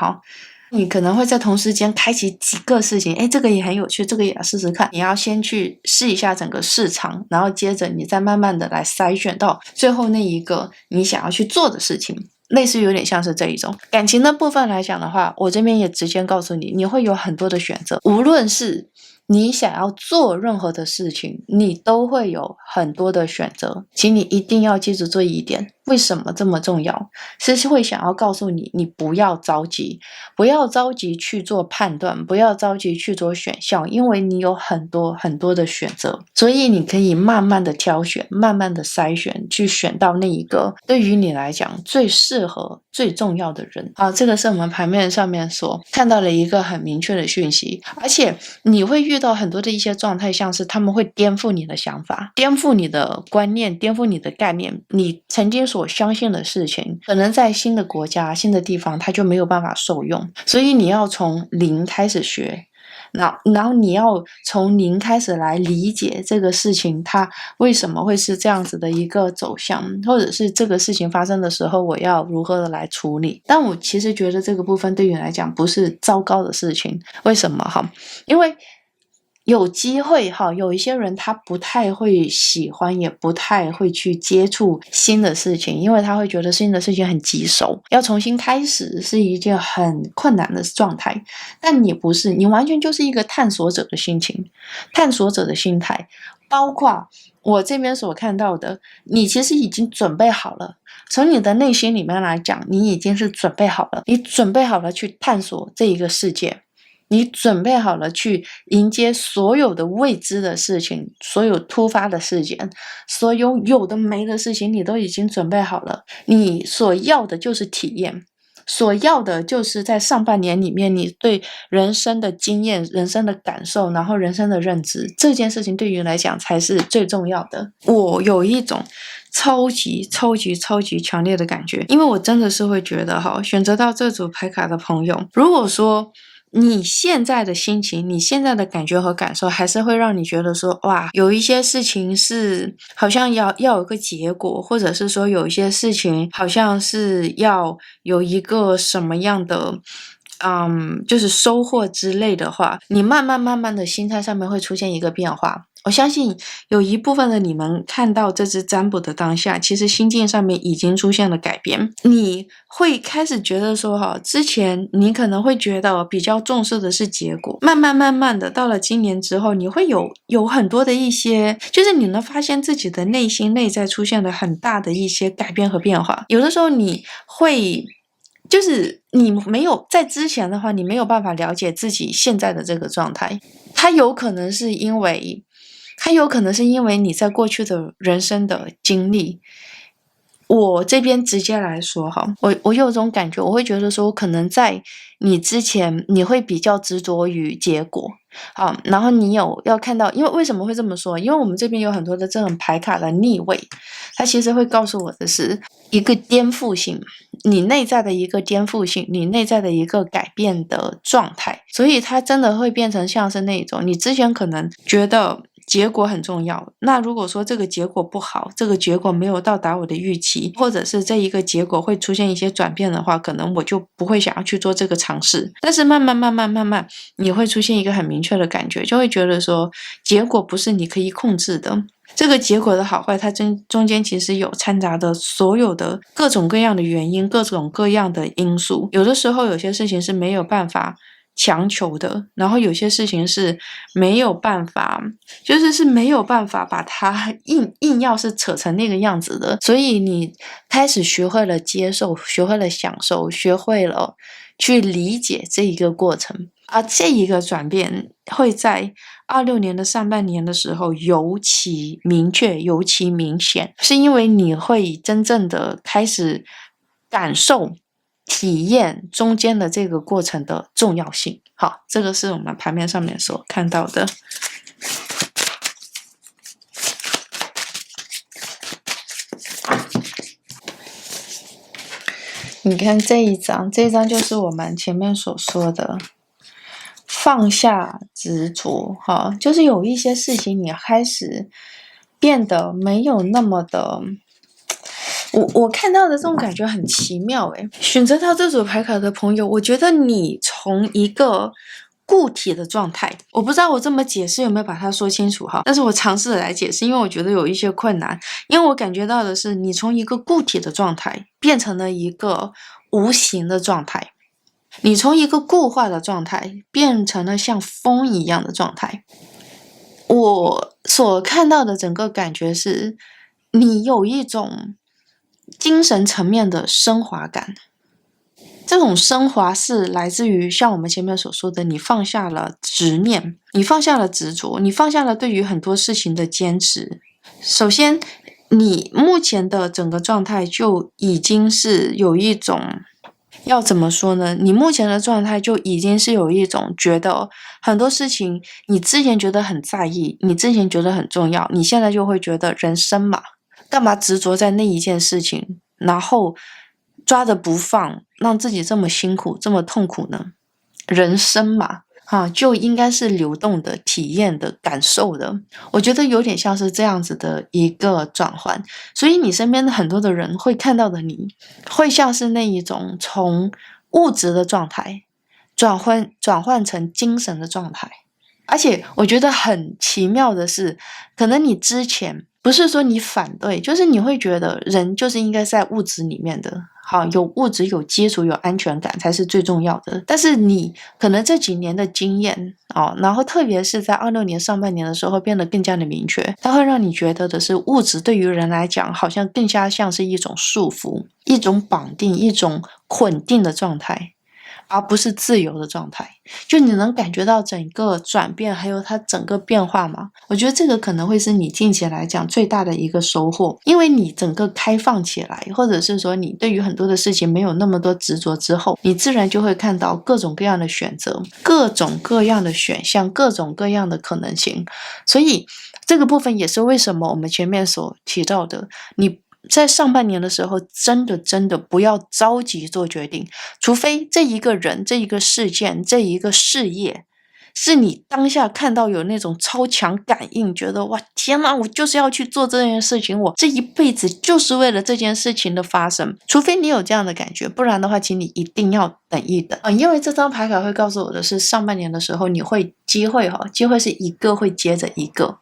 你可能会在同时间开启几个事情，这个也很有趣，这个也要试试看。你要先去试一下整个市场，然后接着你再慢慢的来筛选到最后那一个你想要去做的事情，类似有点像是这一种。感情的部分来讲的话，我这边也直接告诉你，你会有很多的选择，无论是你想要做任何的事情，你都会有很多的选择，请你一定要记住这一点。为什么这么重要？是会想要告诉你，你不要着急，不要着急去做判断，不要着急去做选项，因为你有很多很多的选择，所以你可以慢慢的挑选，慢慢的筛选，去选到那一个对于你来讲最适合、最重要的人。这个是我们牌面上面所看到的一个很明确的讯息，而且你会遇到很多的一些状态，像是他们会颠覆你的想法，颠覆你的观念，颠覆你的概念，你曾经所相信的事情，可能在新的国家、新的地方，它就没有办法受用，所以你要从零开始学，然后你要从零开始来理解这个事情，它为什么会是这样子的一个走向，或者是这个事情发生的时候，我要如何的来处理。但我其实觉得这个部分对于你来讲不是糟糕的事情，为什么因为有机会哈，有一些人他不太会喜欢，也不太会去接触新的事情，因为他会觉得新的事情很棘手，要重新开始是一件很困难的状态。但你不是，你完全就是一个探索者的心情，探索者的心态，包括我这边所看到的，你其实已经准备好了。从你的内心里面来讲，你已经是准备好了，你准备好了去探索这一个世界。你准备好了去迎接所有的未知的事情，所有突发的事件，所有有的没的事情，你都已经准备好了。你所要的就是体验，所要的就是在上半年里面，你对人生的经验、人生的感受，然后人生的认知，这件事情对于你来讲才是最重要的。我有一种超级强烈的感觉，因为我真的是会觉得选择到这组牌卡的朋友，如果说你现在的心情，你现在的感觉和感受，还是会让你觉得说，哇，有一些事情是好像要有个结果，或者是说有一些事情好像是要有一个什么样的就是收获之类的话，你慢慢的心态上面会出现一个变化。我相信有一部分的你们看到这支占卜的当下，其实心境上面已经出现了改变。你会开始觉得说之前你可能会觉得比较重视的是结果，慢慢的到了今年之后，你会有很多的一些，就是你能发现自己的内心内在出现了很大的一些改变和变化。有的时候你会就是你没有在之前的话，你没有办法了解自己现在的这个状态，它有可能是因为你在过去的人生的经历。我这边直接来说我有种感觉，我会觉得说可能在你之前你会比较执着于结果，然后你要看到，因为为什么会这么说？因为我们这边有很多的这种牌卡的逆位，它其实会告诉我的是一个颠覆性，你内在的一个颠覆性，你内在的一个改变的状态，所以它真的会变成像是那种你之前可能觉得结果很重要，那如果说这个结果不好，这个结果没有到达我的预期，或者是这一个结果会出现一些转变的话，可能我就不会想要去做这个尝试。但是慢慢你会出现一个很明确的感觉，就会觉得说结果不是你可以控制的，这个结果的好坏它中间其实有掺杂的所有的各种各样的原因，各种各样的因素，有的时候有些事情是没有办法强求的，然后有些事情是没有办法，是没有办法把它硬要是扯成那个样子的。所以你开始学会了接受，学会了享受，学会了去理解这一个过程。而这一个转变会在26年的上半年的时候尤其明确，尤其明显，是因为你会真正的开始感受体验中间的这个过程的重要性。好，这个是我们盘面上面所看到的。你看这一张就是我们前面所说的放下执着，就是有一些事情你开始变得没有那么的，我看到的这种感觉很奇妙诶。选择到这组牌卡的朋友，我觉得你从一个固体的状态，我不知道我这么解释有没有把它说清楚但是我尝试来解释，因为我觉得有一些困难，因为我感觉到的是你从一个固体的状态变成了一个无形的状态，你从一个固化的状态变成了像风一样的状态。我所看到的整个感觉是你有一种精神层面的升华感，这种升华是来自于像我们前面所说的，你放下了执念，你放下了执着，你放下了对于很多事情的坚持。首先你目前的整个状态就已经是有一种，要怎么说呢，你目前的状态就已经是有一种觉得很多事情你之前觉得很在意，你之前觉得很重要，你现在就会觉得人生嘛，干嘛执着在那一件事情，然后抓着不放，让自己这么辛苦这么痛苦呢？人生嘛就应该是流动的、体验的、感受的。我觉得有点像是这样子的一个转换，所以你身边的很多的人会看到的你，会像是那一种从物质的状态转换成精神的状态。而且我觉得很奇妙的是，可能你之前不是说你反对，就是你会觉得人就是应该在物质里面的，好，有物质有基础有安全感才是最重要的。但是你可能这几年的经验然后特别是在26年上半年的时候变得更加的明确，它会让你觉得的是物质对于人来讲好像更加像是一种束缚，一种绑定，一种捆定的状态，而不是自由的状态。就你能感觉到整个转变还有它整个变化吗？我觉得这个可能会是你近期来讲最大的一个收获，因为你整个开放起来，或者是说你对于很多的事情没有那么多执着之后，你自然就会看到各种各样的选择，各种各样的选项，各种各样的可能性。所以这个部分也是为什么我们前面所提到的，你在上半年的时候真的不要着急做决定，除非这一个人这一个事件这一个事业是你当下看到有那种超强感应，觉得哇天哪，我就是要去做这件事情，我这一辈子就是为了这件事情的发生。除非你有这样的感觉，不然的话请你一定要等一等因为这张牌卡会告诉我的是上半年的时候你会机会是一个会接着一个，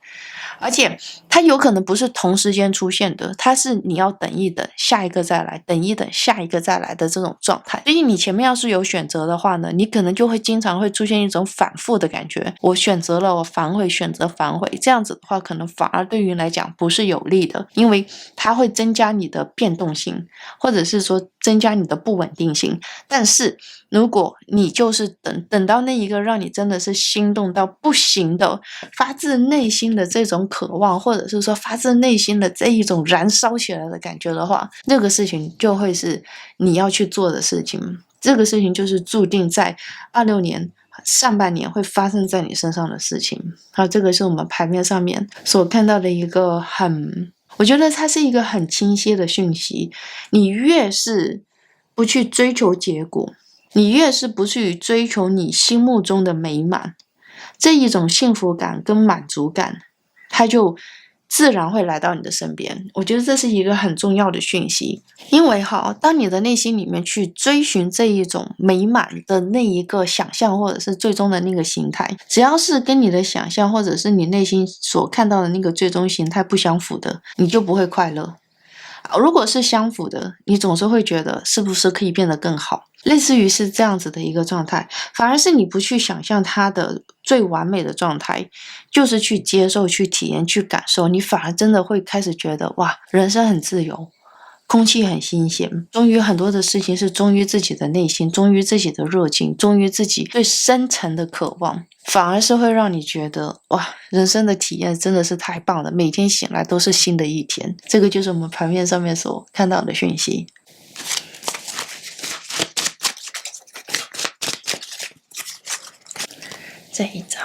而且它有可能不是同时间出现的，它是你要等一等，下一个再来，等一等，下一个再来的这种状态。所以你前面要是有选择的话呢，你可能就会经常会出现一种反复的感觉，我选择了，我反悔，选择反悔，这样子的话可能反而对于你来讲不是有利的，因为它会增加你的变动性，或者是说增加你的不稳定性。但是如果你就是等到那一个让你真的是心动到不行的，发自内心的这种渴望，或者是说发自内心的这一种燃烧起来的感觉的话，那个事情就会是你要去做的事情。这个事情就是注定在26年上半年会发生在你身上的事情。好，这个是我们牌面上面所看到的一个我觉得它是一个很清晰的讯息。你越是不去追求结果，你越是不去追求你心目中的美满，这一种幸福感跟满足感，它就自然会来到你的身边。我觉得这是一个很重要的讯息，因为当你的内心里面去追寻这一种美满的那一个想象，或者是最终的那个形态，只要是跟你的想象或者是你内心所看到的那个最终形态不相符的，你就不会快乐。如果是相符的，你总是会觉得是不是可以变得更好，类似于是这样子的一个状态。反而是你不去想象它的最完美的状态，就是去接受去体验去感受，你反而真的会开始觉得哇，人生很自由，空气很新鲜，忠于很多的事情是忠于自己的内心，忠于自己的热情，忠于自己最深层的渴望，反而是会让你觉得哇，人生的体验真的是太棒了，每天醒来都是新的一天。这个就是我们牌面上面所看到的讯息。这一张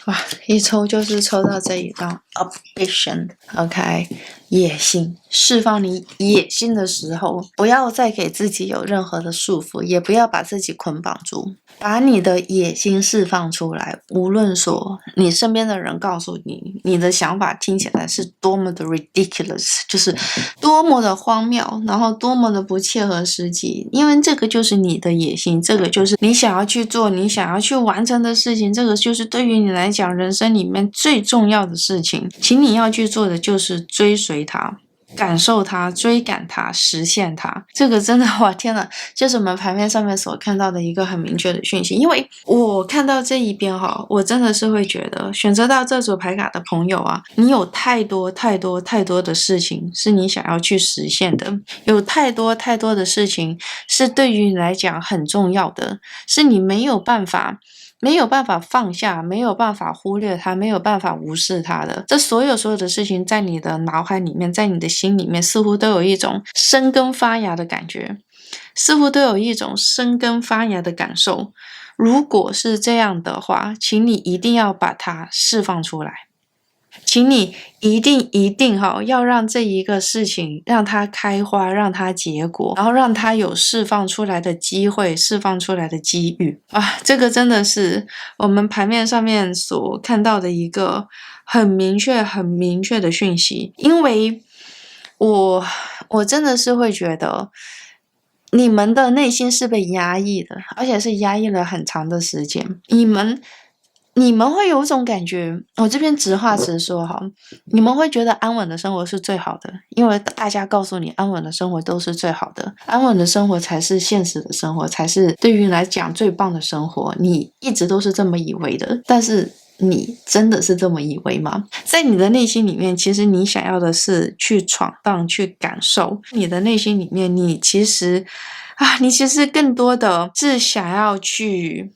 哇，一抽就是抽到这一张 ambition， OK， 野心，释放你野心的时候，不要再给自己有任何的束缚，也不要把自己捆绑住，把你的野心释放出来。无论说你身边的人告诉你，你的想法听起来是多么的 ridiculous， 就是多么的荒谬，然后多么的不切合实际，因为这个就是你的野心，这个就是你想要去做，你想要去完成的事情，这个就是对于你来讲人生里面最重要的事情，请你要去做的就是追随它，感受它，追赶它，实现它。这个真的哇天哪，就是我们牌面上面所看到的一个很明确的讯息。因为我看到这一边我真的是会觉得选择到这组牌卡的朋友你有太多的事情是你想要去实现的，有太多的事情是对于你来讲很重要的，是你没有办法放下，没有办法忽略它，没有办法无视它的。这所有的事情在你的脑海里面，在你的心里面，似乎都有一种生根发芽的感觉，似乎都有一种生根发芽的感受。如果是这样的话，请你一定要把它释放出来，请你一定要让这一个事情让它开花，让它结果，然后让它有释放出来的机会，释放出来的机遇这个真的是我们牌面上面所看到的一个很明确的讯息。因为我真的是会觉得你们的内心是被压抑的，而且是压抑了很长的时间。你们你们会有种感觉，我这边直话直说哈，你们会觉得安稳的生活是最好的，因为大家告诉你安稳的生活都是最好的，安稳的生活才是现实的生活，才是对于你来讲最棒的生活，你一直都是这么以为的，但是你真的是这么以为吗？在你的内心里面，其实你想要的是去闯荡，去感受。你的内心里面，你其实更多的是想要去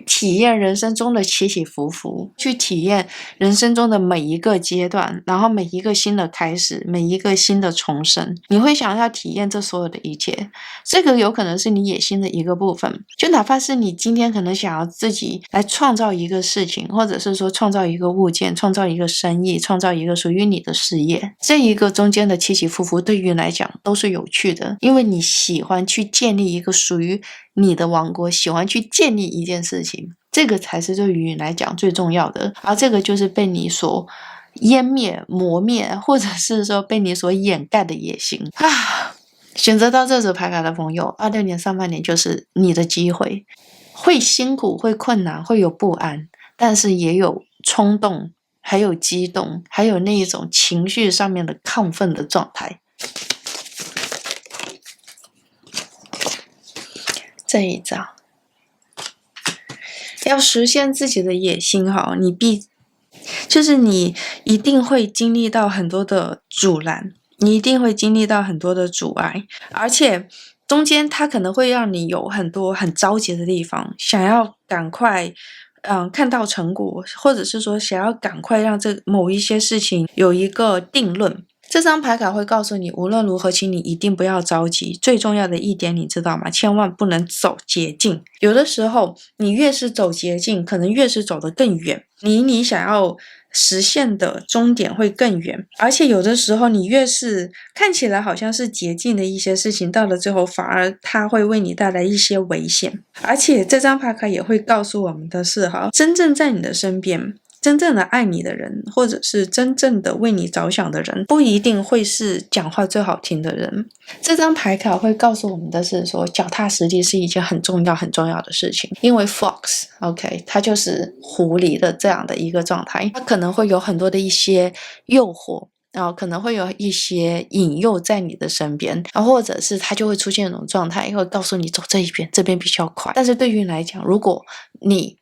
体验人生中的起起伏伏，去体验人生中的每一个阶段，然后每一个新的开始，每一个新的重生，你会想要体验这所有的一切。这个有可能是你野心的一个部分，就哪怕是你今天可能想要自己来创造一个事情，或者是说创造一个物件，创造一个生意，创造一个属于你的事业，这一个中间的起起伏伏对于你来讲都是有趣的，因为你喜欢去建立一个属于你的王国，喜欢去建立一件事情，这个才是对于你来讲最重要的，而这个就是被你所湮灭、磨灭，或者是说被你所掩盖的野心啊！选择到这组牌卡的朋友，26年上半年就是你的机会，会辛苦、会困难、会有不安，但是也有冲动，还有激动，还有那一种情绪上面的亢奋的状态。这一招要实现自己的野心哈，你一定会经历到很多的阻拦，你一定会经历到很多的阻碍，而且中间它可能会让你有很多很着急的地方，想要赶快看到成果，或者是说想要赶快让某一些事情有一个定论。这张牌卡会告诉你，无论如何请你一定不要着急，最重要的一点你知道吗？千万不能走捷径。有的时候你越是走捷径，可能越是走得更远，你想要实现的终点会更远，而且有的时候你越是看起来好像是捷径的一些事情，到了最后反而它会为你带来一些危险。而且这张牌卡也会告诉我们的是真正在你的身边，真正的爱你的人，或者是真正的为你着想的人，不一定会是讲话最好听的人。这张牌卡会告诉我们的是说，脚踏实地是一件很重要很重要的事情，因为 Fox OK 它就是狐狸的这样的一个状态，它可能会有很多的一些诱惑，然后可能会有一些引诱在你的身边，然后或者是它就会出现一种状态，会告诉你走这一边，这边比较快。但是对于你来讲，如果你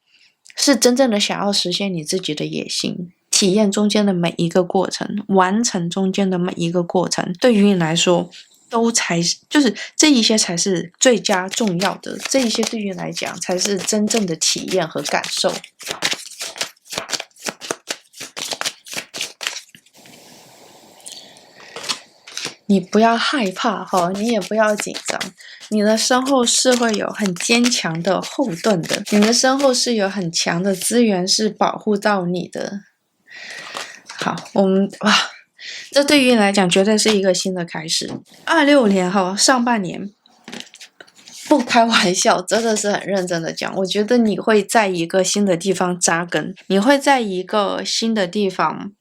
是真正的想要实现你自己的野心，体验中间的每一个过程，完成中间的每一个过程，对于你来说就是这一些才是最佳重要的，这一些对于你来讲才是真正的体验和感受。你不要害怕你也不要紧张，你的身后是会有很坚强的后盾的，你的身后是有很强的资源是保护到你的。好，这对于你来讲绝对是一个新的开始。26年上半年，不开玩笑，真的是很认真的讲，我觉得你会在一个新的地方扎根，你会在一个新的地方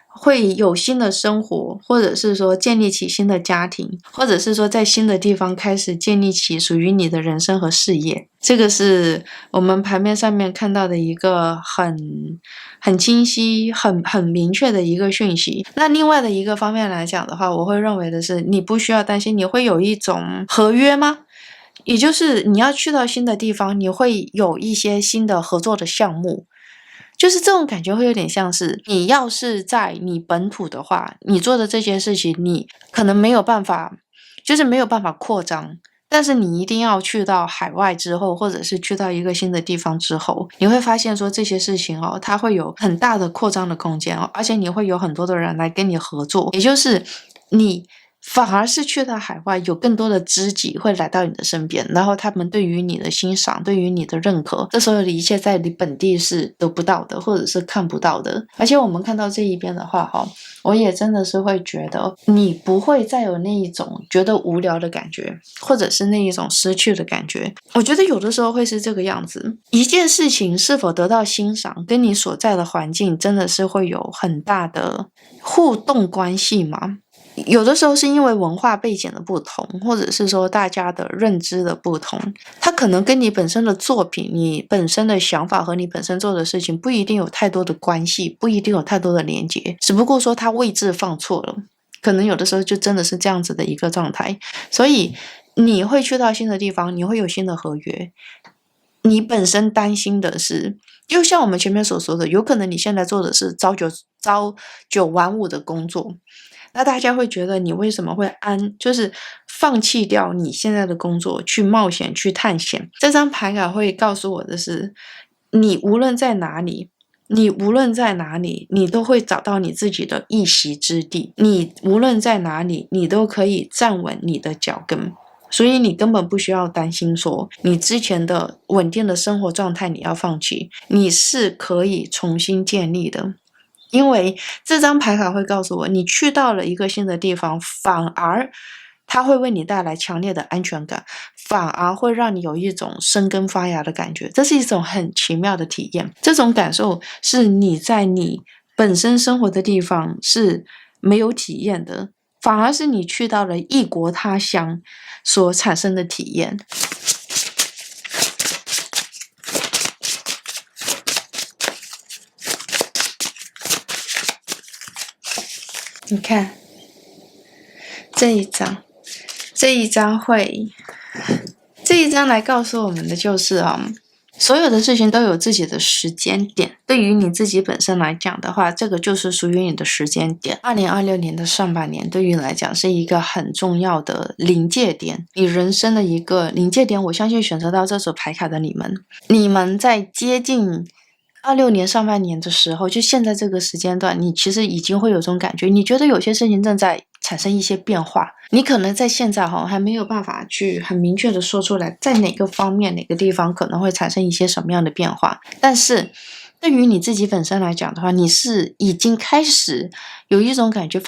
会有新的生活，或者是说建立起新的家庭，或者是说在新的地方开始建立起属于你的人生和事业。这个是我们牌面上面看到的一个很清晰很明确的一个讯息。那另外的一个方面来讲的话，我会认为的是你不需要担心你会有一种合约吗？也就是你要去到新的地方，你会有一些新的合作的项目，就是这种感觉会有点像是你要是在你本土的话，你做的这些事情你可能没有办法扩张，但是你一定要去到海外之后，或者是去到一个新的地方之后，你会发现说这些事情它会有很大的扩张的空间而且你会有很多的人来跟你合作，也就是你反而是去到海外，有更多的知己会来到你的身边，然后他们对于你的欣赏，对于你的认可，这所有的一切在你本地是得不到的，或者是看不到的。而且我们看到这一边的话我也真的是会觉得你不会再有那一种觉得无聊的感觉，或者是那一种失去的感觉。我觉得有的时候会是这个样子，一件事情是否得到欣赏，跟你所在的环境真的是会有很大的互动关系吗？有的时候是因为文化背景的不同，或者是说大家的认知的不同，它可能跟你本身的作品、你本身的想法和你本身做的事情不一定有太多的关系，不一定有太多的连接，只不过说它位置放错了，可能有的时候就真的是这样子的一个状态。所以你会去到新的地方，你会有新的合约，你本身担心的是，就像我们前面所说的，有可能你现在做的是朝九晚五的工作，那大家会觉得你为什么会就是放弃掉你现在的工作去冒险去探险。这张牌卡会告诉我的是，你无论在哪里，你都会找到你自己的一席之地，你无论在哪里，你都可以站稳你的脚跟。所以你根本不需要担心说你之前的稳定的生活状态你要放弃，你是可以重新建立的。因为这张牌卡会告诉我，你去到了一个新的地方，反而它会为你带来强烈的安全感，反而会让你有一种生根发芽的感觉，这是一种很奇妙的体验。这种感受是你在你本身生活的地方是没有体验的，反而是你去到了异国他乡所产生的体验。你看这一张来告诉我们的就是所有的事情都有自己的时间点，对于你自己本身来讲的话，这个就是属于你的时间点。2026年的上半年对于你来讲是一个很重要的临界点，你人生的一个临界点。我相信选择到这组牌卡的你们在接近26年上半年的时候，就现在这个时间段，你其实已经会有种感觉，你觉得有些事情正在产生一些变化，你可能在现在还没有办法去很明确的说出来，在哪个方面哪个地方可能会产生一些什么样的变化。但是对于你自己本身来讲的话，你是已经开始有一种感觉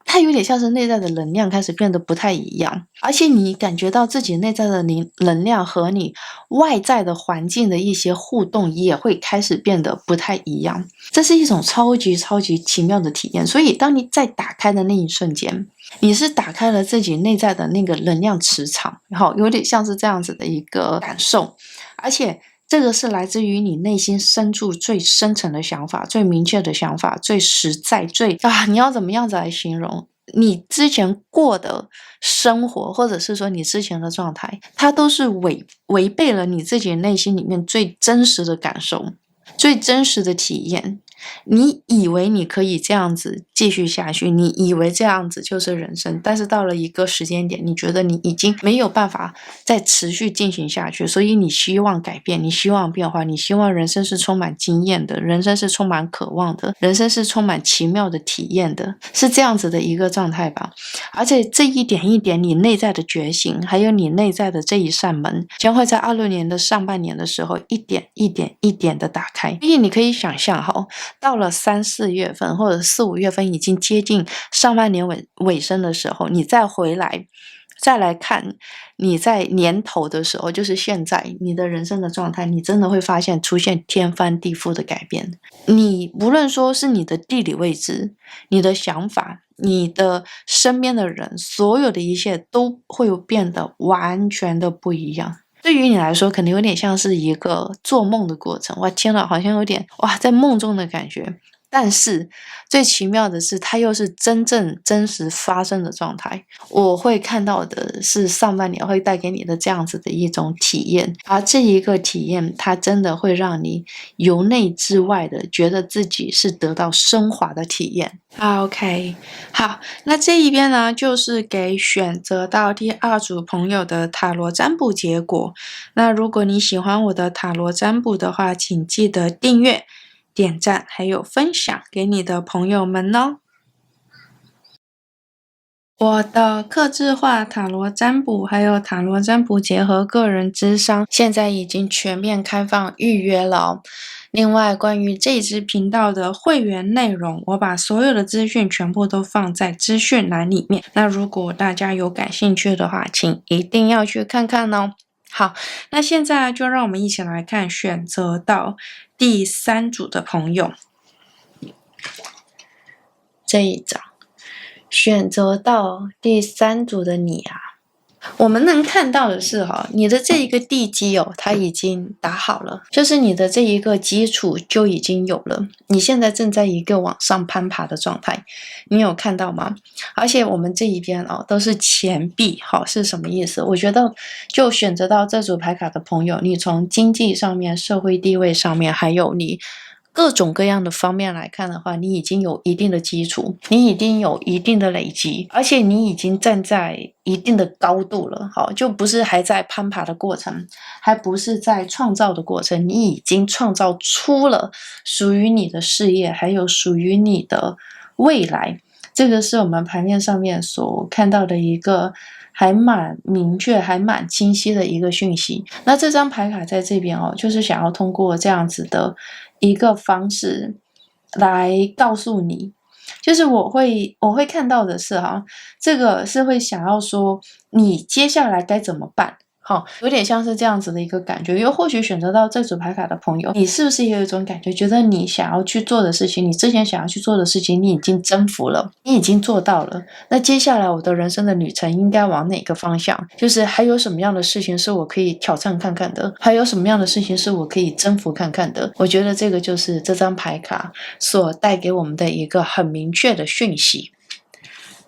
它有点像是内在的能量开始变得不太一样，而且你感觉到自己内在的能量和你外在的环境的一些互动也会开始变得不太一样，这是一种超级超级奇妙的体验。所以当你在打开的那一瞬间，你是打开了自己内在的那个能量磁场，然后有点像是这样子的一个感受，而且这个是来自于你内心深处最深层的想法，最明确的想法，最实在，你要怎么样子来形容你之前过的生活，或者是说你之前的状态，它都是违背了你自己内心里面最真实的感受，最真实的体验。你以为你可以这样子继续下去，你以为这样子就是人生，但是到了一个时间点，你觉得你已经没有办法再持续进行下去，所以你希望改变，你希望变化，你希望人生是充满经验的，人生是充满渴望的，人生是充满奇妙的体验的，是这样子的一个状态吧。而且这一点一点你内在的觉醒，还有你内在的这一扇门，将会在26年的上半年的时候一点一点的打开。所以你可以想象到了3、4月份或者4、5月份已经接近上半年尾声的时候，你再来看你在年头的时候，就是现在你的人生的状态，你真的会发现出现天翻地覆的改变。你无论说是你的地理位置，你的想法，你的身边的人，所有的一切都会变得完全的不一样。对于你来说可能有点像是一个做梦的过程，哇天哪，好像有点在梦中的感觉。但是最奇妙的是它又是真实发生的状态，我会看到的是上半年会带给你的这样子的一种体验，而这一个体验它真的会让你由内至外的觉得自己是得到升华的体验。OK， 好，那这一边呢就是给选择到第2组朋友的塔罗占卜结果。那如果你喜欢我的塔罗占卜的话，请记得订阅、点赞还有分享给你的朋友们哦。我的客制化塔罗占卜还有塔罗占卜结合个人咨商现在已经全面开放预约了哦。另外关于这支频道的会员内容，我把所有的资讯全部都放在资讯栏里面，那如果大家有感兴趣的话，请一定要去看看哦。好，那现在就让我们一起来看选择到第3组的朋友这一张选择到第3组的你啊，我们能看到的是你的这一个地基它已经打好了，就是你的这一个基础就已经有了，你现在正在一个往上攀爬的状态，你有看到吗？而且我们这一边都是钱币，是什么意思？我觉得就选择到这组牌卡的朋友，你从经济上面、社会地位上面，还有你各种各样的方面来看的话，你已经有一定的基础，你已经有一定的累积，而且你已经站在一定的高度了，就不是还在攀爬的过程，还不是在创造的过程，你已经创造出了属于你的事业，还有属于你的未来。这个是我们牌面上面所看到的一个还蛮明确还蛮清晰的一个讯息。那这张牌卡在这边就是想要通过这样子的一个方式来告诉你，就是我会看到的是这个是会想要说你接下来该怎么办，有点像是这样子的一个感觉。又或许选择到这组牌卡的朋友，你是不是也有一种感觉，觉得你想要去做的事情，你之前想要去做的事情，你已经征服了，你已经做到了，那接下来我的人生的旅程应该往哪个方向？就是还有什么样的事情是我可以挑战看看的，还有什么样的事情是我可以征服看看的。我觉得这个就是这张牌卡所带给我们的一个很明确的讯息。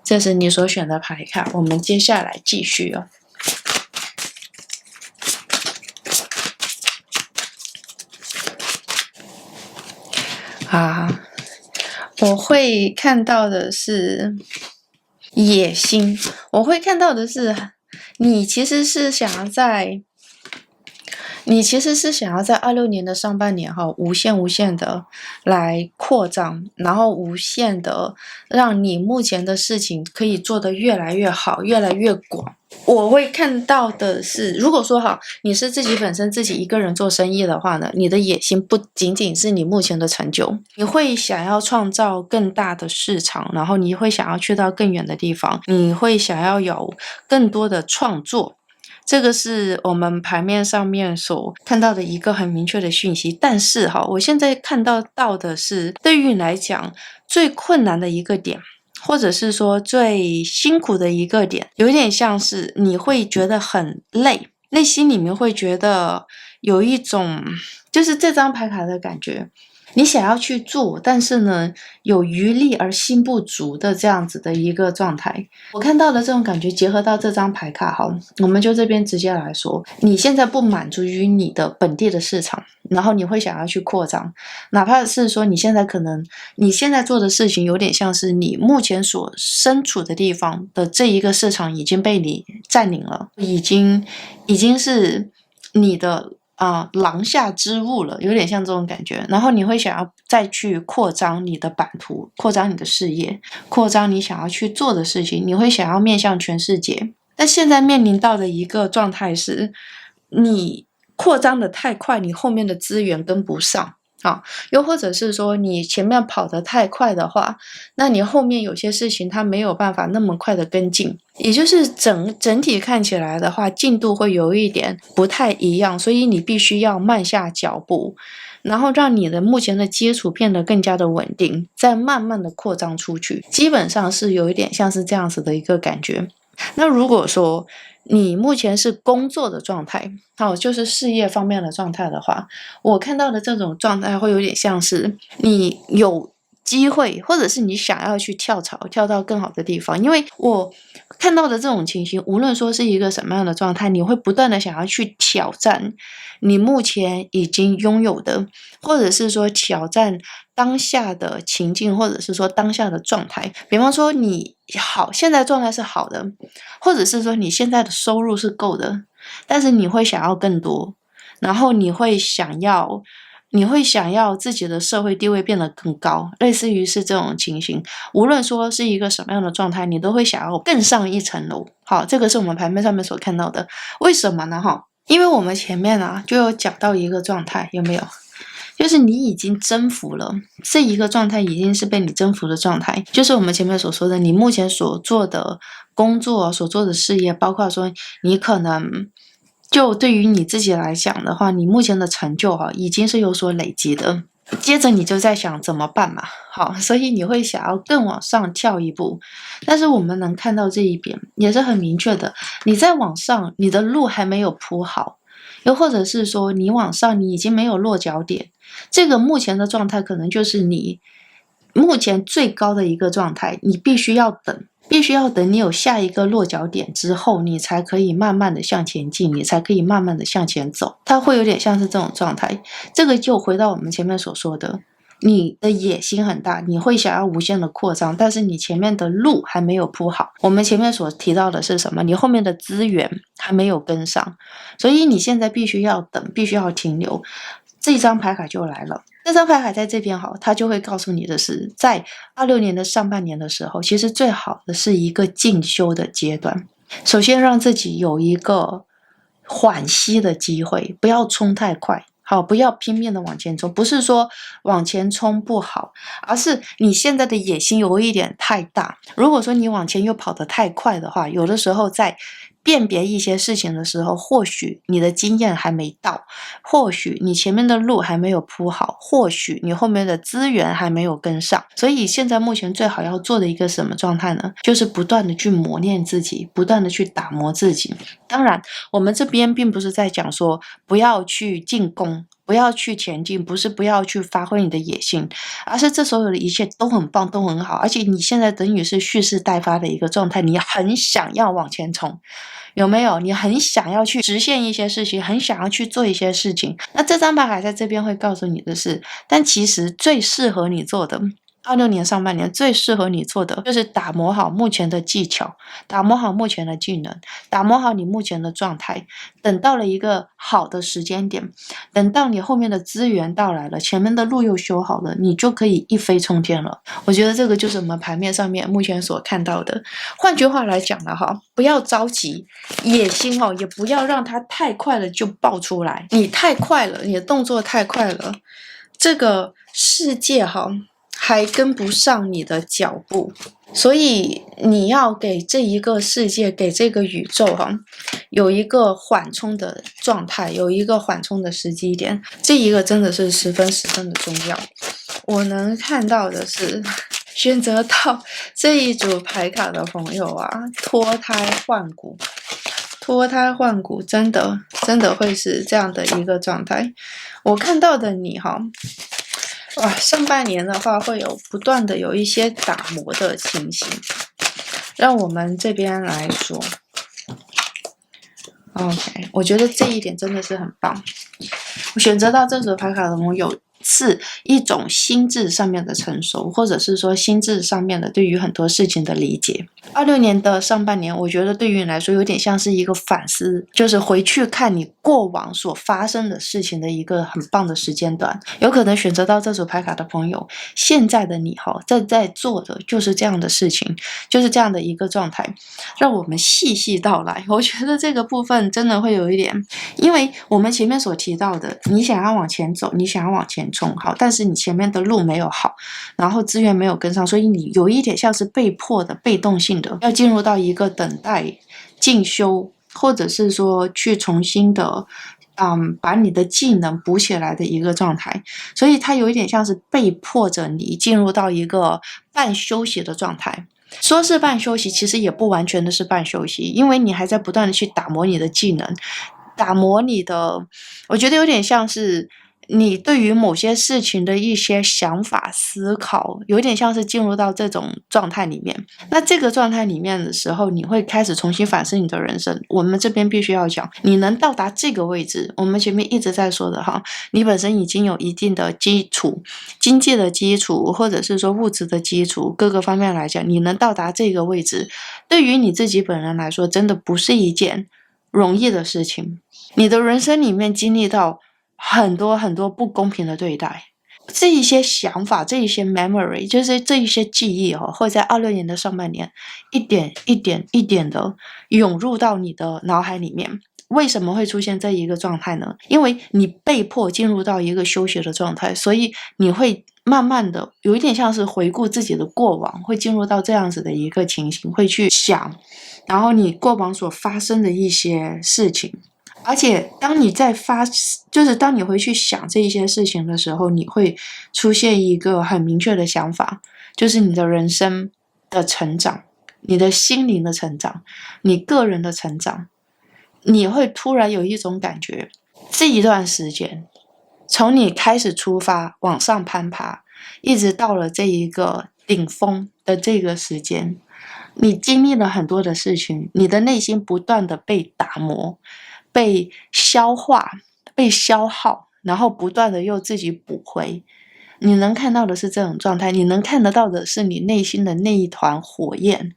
这是你所选的牌卡，我们接下来继续我会看到的是野心，我会看到的是你其实是想要在26年的上半年无限的来扩张，然后无限的让你目前的事情可以做得越来越好，越来越广。我会看到的是，如果说你是自己本身自己一个人做生意的话呢，你的野心不仅仅是你目前的成就，你会想要创造更大的市场，然后你会想要去到更远的地方，你会想要有更多的创作。这个是我们牌面上面所看到的一个很明确的讯息。但是我现在看到的是，对于你来讲最困难的一个点，或者是说最辛苦的一个点，有点像是你会觉得很累，内心里面会觉得有一种就是这张牌卡的感觉，你想要去做，但是呢有余力而心不足的这样子的一个状态。我看到的这种感觉结合到这张牌卡我们就这边直接来说，你现在不满足于你的本地的市场，然后你会想要去扩张，哪怕是说你现在做的事情有点像是你目前所身处的地方的这一个市场已经被你占领了，已经是你的廊下之物了，有点像这种感觉。然后你会想要再去扩张你的版图，扩张你的事业，扩张你想要去做的事情，你会想要面向全世界。但现在面临到的一个状态是，你扩张的太快，你后面的资源跟不上。又或者是说你前面跑得太快的话，那你后面有些事情它没有办法那么快的跟进，也就是整体看起来的话，进度会有一点不太一样，所以你必须要慢下脚步，然后让你的目前的基础变得更加的稳定，再慢慢的扩张出去，基本上是有一点像是这样子的一个感觉。那如果说你目前是工作的状态，就是事业方面的状态的话，我看到的这种状态会有点像是你有机会，或者是你想要去跳槽，跳到更好的地方。因为我看到的这种情形，无论说是一个什么样的状态，你会不断的想要去挑战你目前已经拥有的，或者是说挑战当下的情境，或者是说当下的状态。比方说你现在状态是好的，或者是说你现在的收入是够的，但是你会想要更多，然后你会想要自己的社会地位变得更高，类似于是这种情形。无论说是一个什么样的状态，你都会想要更上一层楼。这个是我们牌面上面所看到的。为什么呢？因为我们前面就有讲到一个状态，有没有？就是你已经征服了，这一个状态已经是被你征服的状态，就是我们前面所说的，你目前所做的工作，所做的事业，包括说你可能就对于你自己来讲的话，你目前的成就已经是有所累积的。接着你就在想怎么办嘛，好，所以你会想要更往上跳一步。但是我们能看到这一边也是很明确的，你在往上，你的路还没有铺好，又或者是说你往上你已经没有落脚点，这个目前的状态可能就是你目前最高的一个状态，你必须要等你有下一个落脚点之后，你才可以慢慢的向前进，你才可以慢慢的向前走，它会有点像是这种状态。这个就回到我们前面所说的，你的野心很大，你会想要无限的扩张，但是你前面的路还没有铺好。我们前面所提到的是什么？你后面的资源还没有跟上，所以你现在必须要等，必须要停留。这张牌卡就来了，这张牌卡在这边好，它就会告诉你的是，在26年的上半年的时候，其实最好的是一个进修的阶段。首先让自己有一个缓息的机会，不要冲太快。好，不要拼命的往前冲，不是说往前冲不好，而是你现在的野心有一点太大。如果说你往前又跑得太快的话，有的时候在辨别一些事情的时候，或许你的经验还没到，或许你前面的路还没有铺好，或许你后面的资源还没有跟上。所以现在目前最好要做的一个什么状态呢？就是不断的去磨练自己，不断的去打磨自己。当然我们这边并不是在讲说不要去进攻，不要去前进，不是不要去发挥你的野心，而是这所有的一切都很棒，都很好，而且你现在等于是蓄势待发的一个状态，你很想要往前冲，有没有？你很想要去实现一些事情，很想要去做一些事情。那这张牌卡在这边会告诉你的是，但其实最适合你做的26年上半年最适合你做的就是打磨好目前的技巧，打磨好目前的技能，打磨好你目前的状态。等到了一个好的时间点，等到你后面的资源到来了，前面的路又修好了，你就可以一飞冲天了。我觉得这个就是我们牌面上面目前所看到的。换句话来讲了哈，不要着急，野心也不要让它太快了就爆出来。你太快了，你的动作太快了，这个世界还跟不上你的脚步，所以你要给这一个世界，给这个宇宙有一个缓冲的状态，有一个缓冲的时机点，这一个真的是十分的重要。我能看到的是，选择到这一组牌卡的朋友脱胎换骨，脱胎换骨真的会是这样的一个状态。我看到的你上半年的话会有不断的有一些打磨的情形，让我们这边来说 OK， 我觉得这一点真的是很棒。我选择到这组牌卡的朋友是一种心智上面的成熟，或者是说心智上面的对于很多事情的理解。26年的上半年，我觉得对于你来说有点像是一个反思，就是回去看你过往所发生的事情的一个很棒的时间段。有可能选择到这组牌卡的朋友，现在的你在做的就是这样的事情，就是这样的一个状态。让我们细细道来，我觉得这个部分真的会有一点，因为我们前面所提到的，你想要往前走，你想要往前冲，但是你前面的路没有好，然后资源没有跟上，所以你有一点像是被迫的、被动性的，要进入到一个等待、进修，或者是说去重新的把你的技能补起来的一个状态，所以它有一点像是被迫着你进入到一个半休息的状态。说是半休息，其实也不完全的是半休息，因为你还在不断的去打磨你的技能，打磨你的，我觉得有点像是你对于某些事情的一些想法思考，有点像是进入到这种状态里面。那这个状态里面的时候，你会开始重新反思你的人生。我们这边必须要讲，你能到达这个位置，我们前面一直在说的你本身已经有一定的基础，经济的基础，或者是说物质的基础，各个方面来讲，你能到达这个位置，对于你自己本人来说，真的不是一件容易的事情。你的人生里面经历到很多不公平的对待，这一些想法，这一些 memory， 就是这一些记忆会在26年的上半年一点的涌入到你的脑海里面。为什么会出现这一个状态呢？因为你被迫进入到一个休息的状态，所以你会慢慢的有一点像是回顾自己的过往，会进入到这样子的一个情形，会去想然后你过往所发生的一些事情。而且当你就是当你回去想这一些事情的时候，你会出现一个很明确的想法，就是你的人生的成长，你的心灵的成长，你个人的成长，你会突然有一种感觉，这一段时间，从你开始出发往上攀爬，一直到了这一个顶峰的这个时间，你经历了很多的事情，你的内心不断的被打磨，被消化，被消耗，然后不断的又自己补回。你能看到的是这种状态，你能看得到的是你内心的那一团火焰，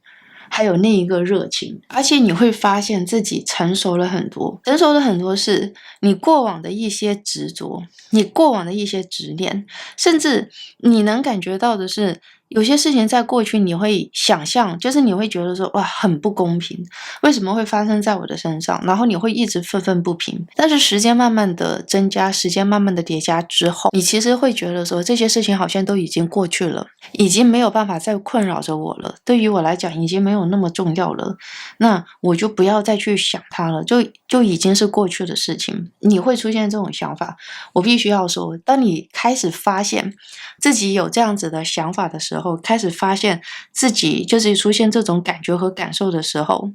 还有那一个热情，而且你会发现自己成熟了很多。成熟了很多是你过往的一些执着，你过往的一些执念，甚至你能感觉到的是，有些事情在过去你会想象，就是你会觉得说哇很不公平，为什么会发生在我的身上，然后你会一直愤愤不平。但是时间慢慢的增加，时间慢慢的叠加之后，你其实会觉得说这些事情好像都已经过去了，已经没有办法再困扰着我了，对于我来讲已经没有那么重要了，那我就不要再去想它了，就已经是过去的事情。你会出现这种想法，我必须要说，当你开始发现自己有这样子的想法的时候，开始发现自己就是出现这种感觉和感受的时候，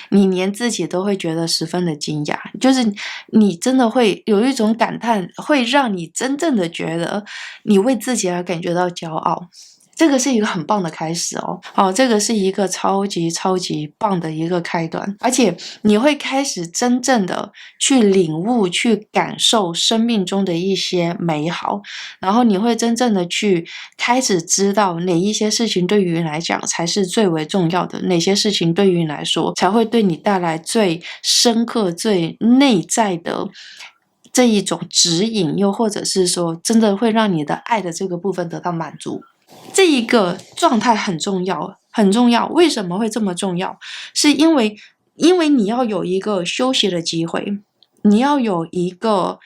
你连自己都会觉得十分的惊讶，就是你真的会有一种感叹，会让你真正的觉得你为自己而感觉到骄傲。这个是一个很棒的开始哦，这个是一个超级超级棒的一个开端，而且你会开始真正的去领悟、去感受生命中的一些美好，然后你会真正的去开始知道哪一些事情对于你来讲才是最为重要的，哪些事情对于你来说才会对你带来最深刻、最内在的这一种指引，又或者是说真的会让你的爱的这个部分得到满足。这一个状态很重要，很重要。为什么会这么重要？是因为你要有一个休息的机会，你要有一个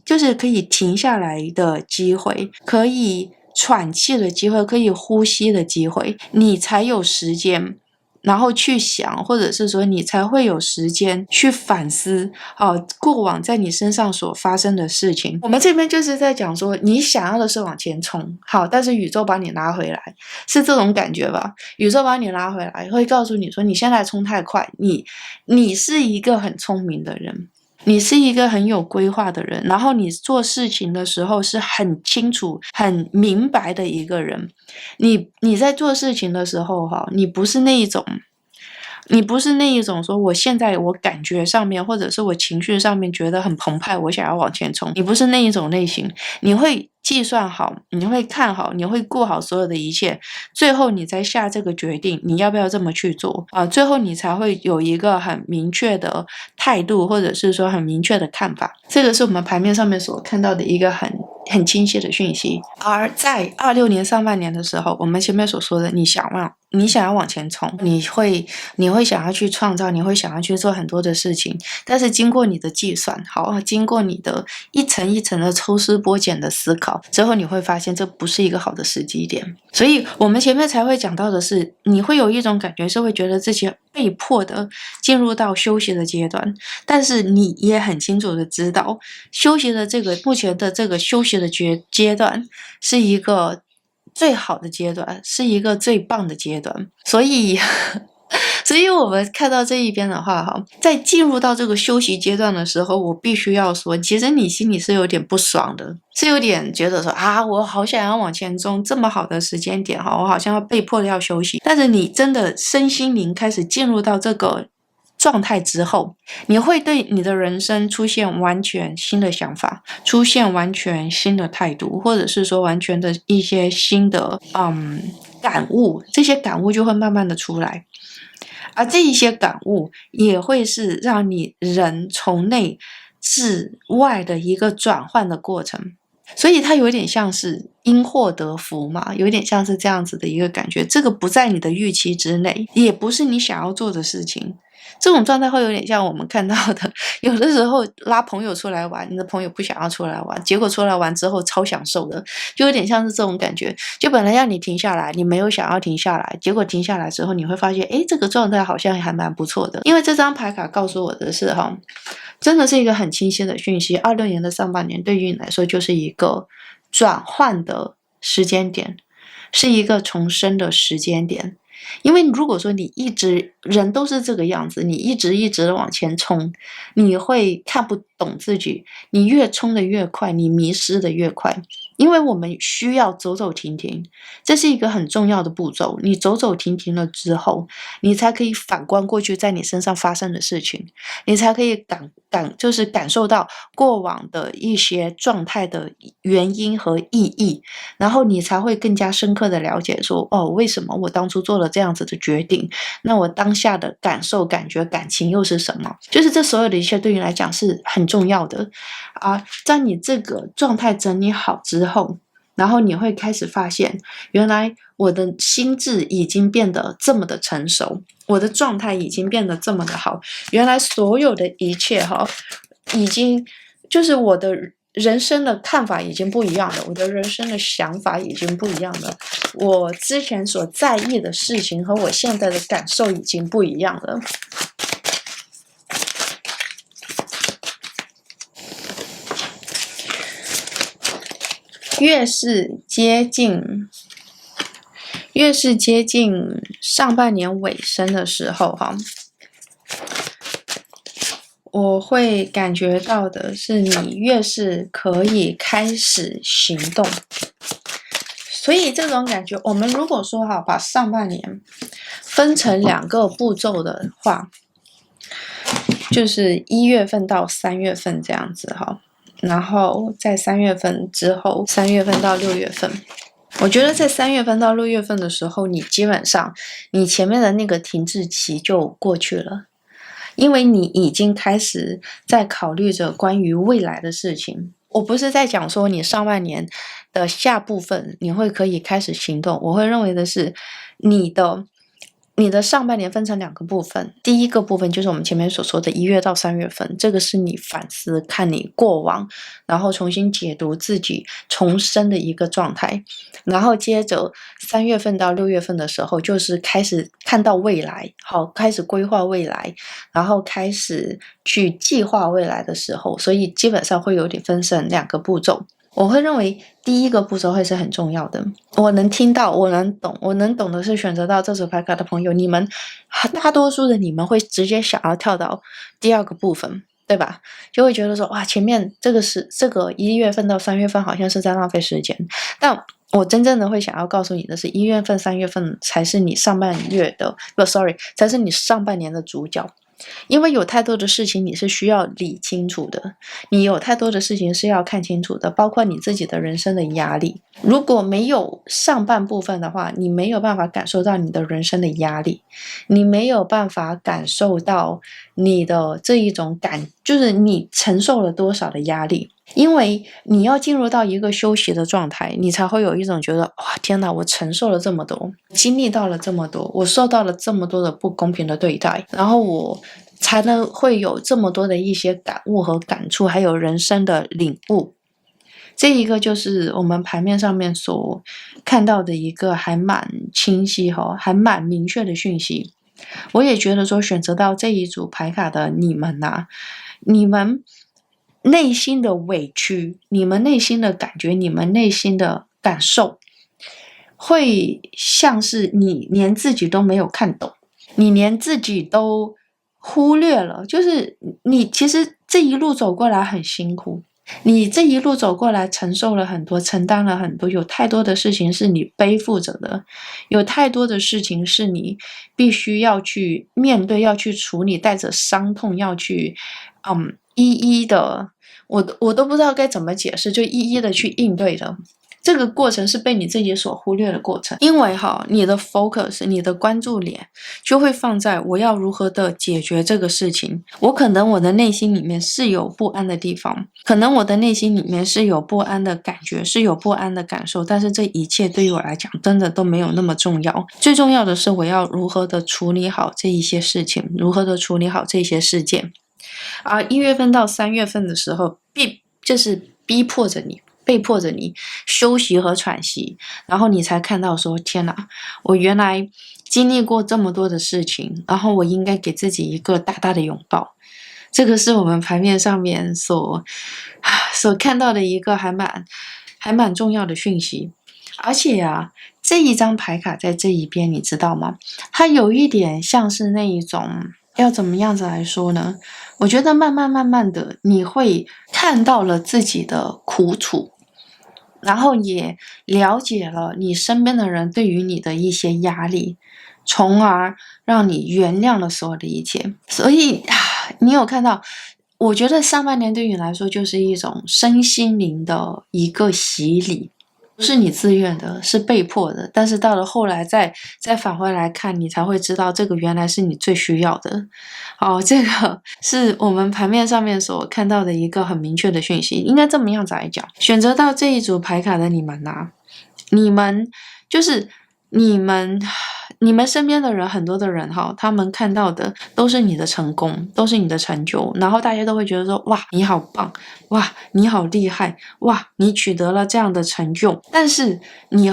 就是可以停下来的机会，可以喘气的机会，可以呼吸的机会，你才有时间然后去想，或者是说你才会有时间去反思过往在你身上所发生的事情。我们这边就是在讲说，你想要的是往前冲，好，但是宇宙把你拉回来，是这种感觉吧？宇宙把你拉回来，会告诉你说，你现在冲太快，你是一个很聪明的人。你是一个很有规划的人，然后你做事情的时候是很清楚、很明白的一个人。你在做事情的时候，你不是那一种说，我现在我感觉上面，或者是我情绪上面觉得很澎湃，我想要往前冲。你不是那一种类型，你会计算好，你会看好，你会过好所有的一切，最后你再下这个决定，你要不要这么去做最后你才会有一个很明确的态度，或者是说很明确的看法。这个是我们牌面上面所看到的一个很清晰的讯息。而在26年上半年的时候，我们前面所说的，你想要往前冲，你会想要去创造，你会想要去做很多的事情，但是经过你的计算，经过你的一层一层的抽丝剥茧的思考之后，你会发现这不是一个好的时机点。所以我们前面才会讲到的是，你会有一种感觉是会觉得自己被迫的进入到休息的阶段，但是你也很清楚的知道，休息的目前的这个休息的阶段是一个最好的阶段，是一个最棒的阶段。所以我们看到这一边的话在进入到这个休息阶段的时候，我必须要说，其实你心里是有点不爽的，是有点觉得说我好想要往前冲，这么好的时间点我好像要被迫的要休息。但是你真的身心灵开始进入到这个状态之后，你会对你的人生出现完全新的想法，出现完全新的态度，或者是说完全的一些新的感悟，这些感悟就会慢慢的出来。而这一些感悟也会是让你人从内至外的一个转换的过程，所以它有点像是因祸得福嘛，有点像是这样子的一个感觉。这个不在你的预期之内，也不是你想要做的事情，这种状态会有点像我们看到的，有的时候拉朋友出来玩，你的朋友不想要出来玩，结果出来玩之后超享受的，就有点像是这种感觉。就本来要你停下来，你没有想要停下来，结果停下来之后，你会发现，诶，这个状态好像还蛮不错的。因为这张牌卡告诉我的是哈，真的是一个很清晰的讯息。26年的上半年对于你来说就是一个转换的时间点，是一个重生的时间点。因为如果说你一直人都是这个样子，你一直的往前冲，你会看不懂自己，你越冲的越快，你迷失的越快。因为我们需要走走停停，这是一个很重要的步骤。你走走停停了之后，你才可以反观过去在你身上发生的事情，你才可以就是感受到过往的一些状态的原因和意义，然后你才会更加深刻的了解说，哦，为什么我当初做了这样子的决定？那我当下的感受、感觉、感情又是什么？就是这所有的一切对你来讲是很重要的啊。在你这个状态整理好之后，然后你会开始发现，原来我的心智已经变得这么的成熟，我的状态已经变得这么的好，原来所有的一切已经就是我的人生的看法已经不一样了，我的人生的想法已经不一样了，我之前所在意的事情和我现在的感受已经不一样了。越是接近上半年尾声的时候我会感觉到的是你越是可以开始行动。所以这种感觉，我们如果说把上半年分成2个步骤的话，就是1月份到3月份这样子然后在3月份之后，3月份到6月份，我觉得在3月份到6月份的时候，你基本上你前面的那个停滞期就过去了，因为你已经开始在考虑着关于未来的事情。我不是在讲说你上半年的下部分你会可以开始行动，我会认为的是你的上半年分成2个部分，第一个部分就是我们前面所说的1月到3月份，这个是你反思看你过往，然后重新解读自己重生的一个状态，然后接着3月份到6月份的时候，就是开始看到未来，开始规划未来，然后开始去计划未来的时候，所以基本上会有点分成2个步骤。我会认为第一个步骤会是很重要的，我能听到，我能懂的是选择到这组牌卡的朋友，你们大多数的你们会直接想要跳到第2个部分，对吧？就会觉得说，哇，前面这个1月份到3月份好像是在浪费时间，但我真正的会想要告诉你的是1月份、3月份才是你上半月的才是你上半年的主角。因为有太多的事情你是需要理清楚的，你有太多的事情是要看清楚的，包括你自己的人生的压力。如果没有上半部分的话，你没有办法感受到你的人生的压力，你没有办法感受到你的这一种就是你承受了多少的压力。因为你要进入到一个休息的状态，你才会有一种觉得，哇，天哪，我承受了这么多，经历到了这么多，我受到了这么多的不公平的对待，然后我才能会有这么多的一些感悟和感触，还有人生的领悟。这一个就是我们牌面上面所看到的一个还蛮清晰还蛮明确的讯息。我也觉得说选择到这一组牌卡的你们你们内心的委屈，你们内心的感觉，你们内心的感受，会像是你连自己都没有看懂，你连自己都忽略了，就是你其实这一路走过来很辛苦，你这一路走过来承受了很多，承担了很多，有太多的事情是你背负着的，有太多的事情是你必须要去面对，要去处理，带着伤痛要去一一的，我都不知道该怎么解释，就一一的去应对的。这个过程是被你自己所忽略的过程，因为你的 focus 你的关注点就会放在我要如何的解决这个事情。我可能我的内心里面是有不安的地方，可能我的内心里面是有不安的感觉，是有不安的感受，但是这一切对于我来讲真的都没有那么重要，最重要的是我要如何的处理好这一些事情，如何的处理好这些事件。而1月份到3月份的时候就是被迫着你休息和喘息，然后你才看到说天哪，我原来经历过这么多的事情，然后我应该给自己一个大大的拥抱。这个是我们牌面上面所看到的一个还蛮重要的讯息。而且这一张牌卡在这一边你知道吗，它有一点像是那一种，要怎么样子来说呢，我觉得慢慢的你会看到了自己的苦楚，然后也了解了你身边的人对于你的一些压力，从而让你原谅了所有的一切。所以你有看到，我觉得上半年对于你来说就是一种身心灵的一个洗礼，不是你自愿的，是被迫的，但是到了后来再返回来看，你才会知道这个原来是你最需要的。这个是我们盘面上面所看到的一个很明确的讯息。应该这么样子来讲，选择到这一组牌卡的你们就是你们身边的人，很多的人他们看到的都是你的成功，都是你的成就，然后大家都会觉得说，哇，你好棒，哇，你好厉害，哇，你取得了这样的成就。但是你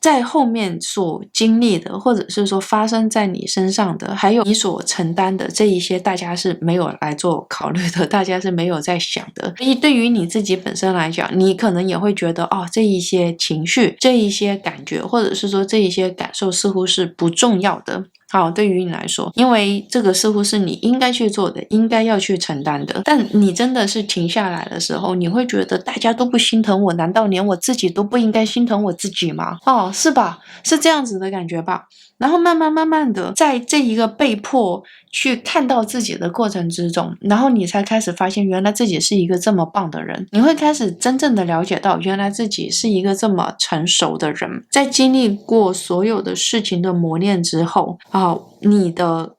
在后面所经历的，或者是说发生在你身上的，还有你所承担的这一些，大家是没有来做考虑的，大家是没有在想的。所以对于你自己本身来讲，你可能也会觉得这一些情绪，这一些感觉，或者是说这一些感受似乎是不重要的。对于你来说，因为这个似乎是你应该去做的，应该要去承担的。但你真的是停下来的时候，你会觉得大家都不心疼我，难道连我自己都不应该心疼我自己吗？是吧？是这样子的感觉吧。然后慢慢的，在这一个被迫去看到自己的过程之中，然后你才开始发现原来自己是一个这么棒的人，你会开始真正的了解到原来自己是一个这么成熟的人。在经历过所有的事情的磨练之后你的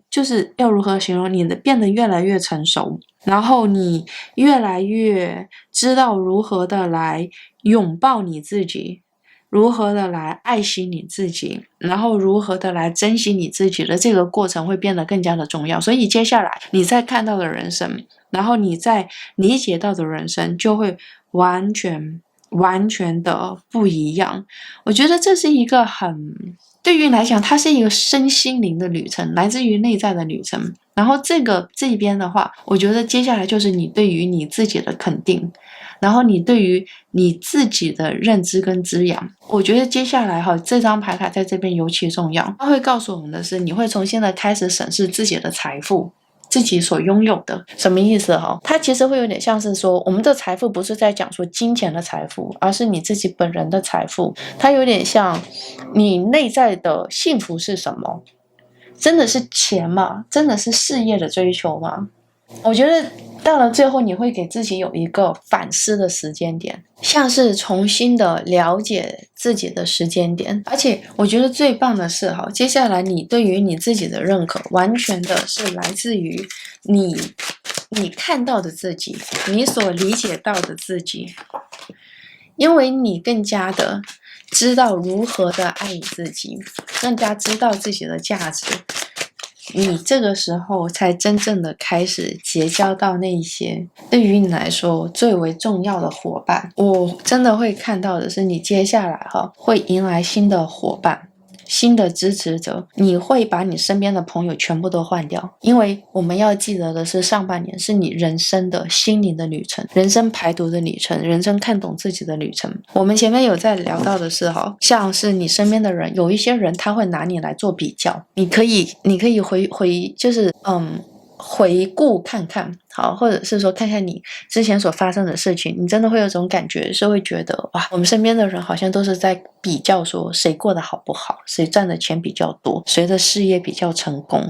就是要如何形容，你的变得越来越成熟，然后你越来越知道如何的来拥抱你自己，如何的来爱惜你自己，然后如何的来珍惜你自己的这个过程会变得更加的重要。所以接下来你在看到的人生，然后你在理解到的人生就会完全的不一样。我觉得这是一个对于你来讲，它是一个身心灵的旅程，来自于内在的旅程。然后这一边的话，我觉得接下来就是你对于你自己的肯定，然后你对于你自己的认知跟滋养。我觉得接下来这张牌卡在这边尤其重要，它会告诉我们的是，你会重新的开始审视自己的财富，自己所拥有的。什么意思它其实会有点像是说，我们的财富不是在讲说金钱的财富，而是你自己本人的财富。它有点像你内在的幸福是什么？真的是钱吗？真的是事业的追求吗？我觉得到了最后，你会给自己有一个反思的时间点，像是重新的了解自己的时间点。而且我觉得最棒的是接下来你对于你自己的认可，完全的是来自于你看到的自己，你所理解到的自己，因为你更加的知道如何的爱你自己，更加知道自己的价值，你这个时候才真正的开始结交到那些对于你来说最为重要的伙伴。我真的会看到的是，你接下来会迎来新的伙伴，新的支持者，你会把你身边的朋友全部都换掉。因为我们要记得的是，上半年是你人生的心灵的旅程，人生排毒的旅程，人生看懂自己的旅程。我们前面有在聊到的是像是你身边的人，有一些人他会拿你来做比较，你可以就是回顾看看或者是说看看你之前所发生的事情，你真的会有种感觉，是会觉得哇，我们身边的人好像都是在比较说谁过得好不好，谁赚的钱比较多，谁的事业比较成功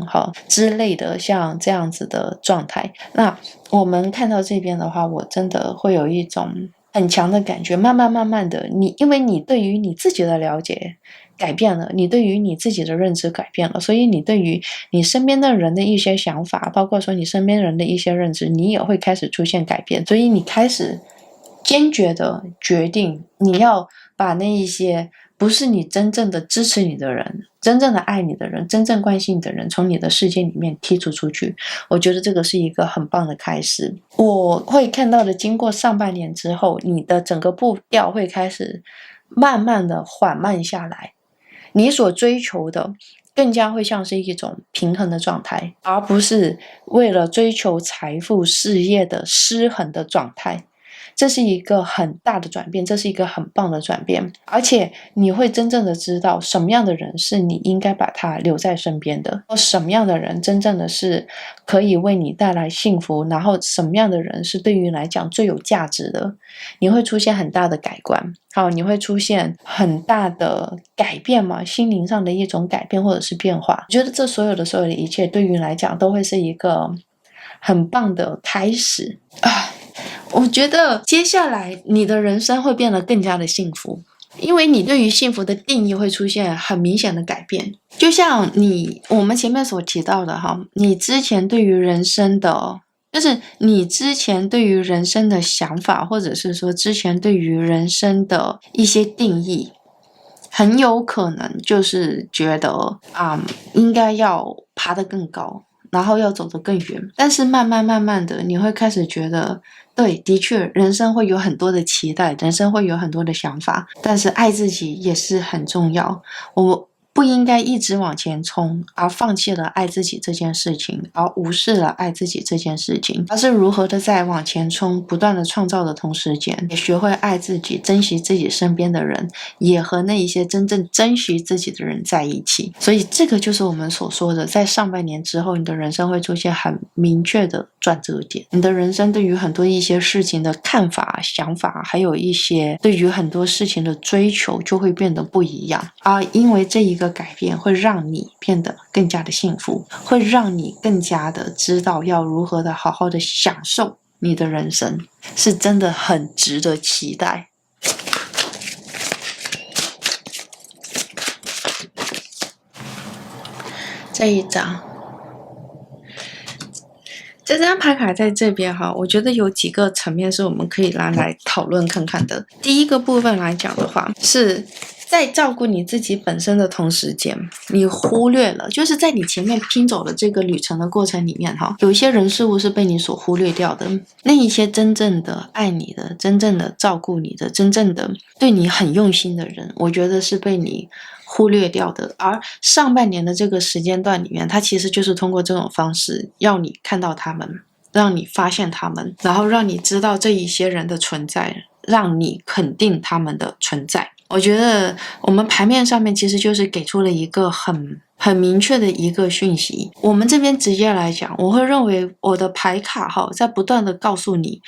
之类的，像这样子的状态。那我们看到这边的话，我真的会有一种很强的感觉，慢慢的，因为你对于你自己的了解改变了，你对于你自己的认知改变了，所以你对于你身边的人的一些想法，包括说你身边人的一些认知，你也会开始出现改变，所以你开始坚决的决定你要把那一些不是你真正的支持你的人，真正的爱你的人，真正关心你的人，从你的世界里面剔除出去。我觉得这个是一个很棒的开始。我会看到的，经过上半年之后，你的整个步调会开始慢慢的缓慢下来，你所追求的更加会像是一种平衡的状态，而不是为了追求财富事业的失衡的状态。这是一个很大的转变，这是一个很棒的转变，而且你会真正的知道什么样的人是你应该把他留在身边的，什么样的人真正的是可以为你带来幸福，然后什么样的人是对于你来讲最有价值的，你会出现很大的改观。好，你会出现很大的改变嘛，心灵上的一种改变或者是变化。我觉得这所有的一切对于你来讲都会是一个很棒的开始啊！我觉得接下来你的人生会变得更加的幸福，因为你对于幸福的定义会出现很明显的改变。就像我们前面所提到的哈，你之前对于人生的想法，或者是说之前对于人生的一些定义，很有可能就是觉得应该要爬得更高，然后要走得更远。但是慢慢的你会开始觉得，对，的确人生会有很多的期待，人生会有很多的想法，但是爱自己也是很重要。我不应该一直往前冲，而放弃了爱自己这件事情，而无视了爱自己这件事情，而是如何的在往前冲，不断的创造的同时间，也学会爱自己，珍惜自己身边的人，也和那一些真正珍惜自己的人在一起。所以这个就是我们所说的，在上半年之后，你的人生会出现很明确的转折点，你的人生对于很多一些事情的看法、想法，还有一些对于很多事情的追求就会变得不一样。而因为这一个改变会让你变得更加的幸福，会让你更加的知道要如何的好好的享受你的人生，是真的很值得期待。这一张这张牌卡在这边哈，我觉得有几个层面是我们可以拿来讨论看看的。第一个部分来讲的话，是在照顾你自己本身的同时间，你忽略了，就是在你前面拼走的这个旅程的过程里面哈，有一些人事物是被你所忽略掉的。那一些真正的爱你的，真正的照顾你的，真正的对你很用心的人，我觉得是被你忽略掉的。而上半年的这个时间段里面，它其实就是通过这种方式要你看到他们，让你发现他们，然后让你知道这一些人的存在，让你肯定他们的存在。我觉得我们牌面上面其实就是给出了一个很明确的一个讯息。我们这边直接来讲，我会认为我的牌卡在不断的告诉你，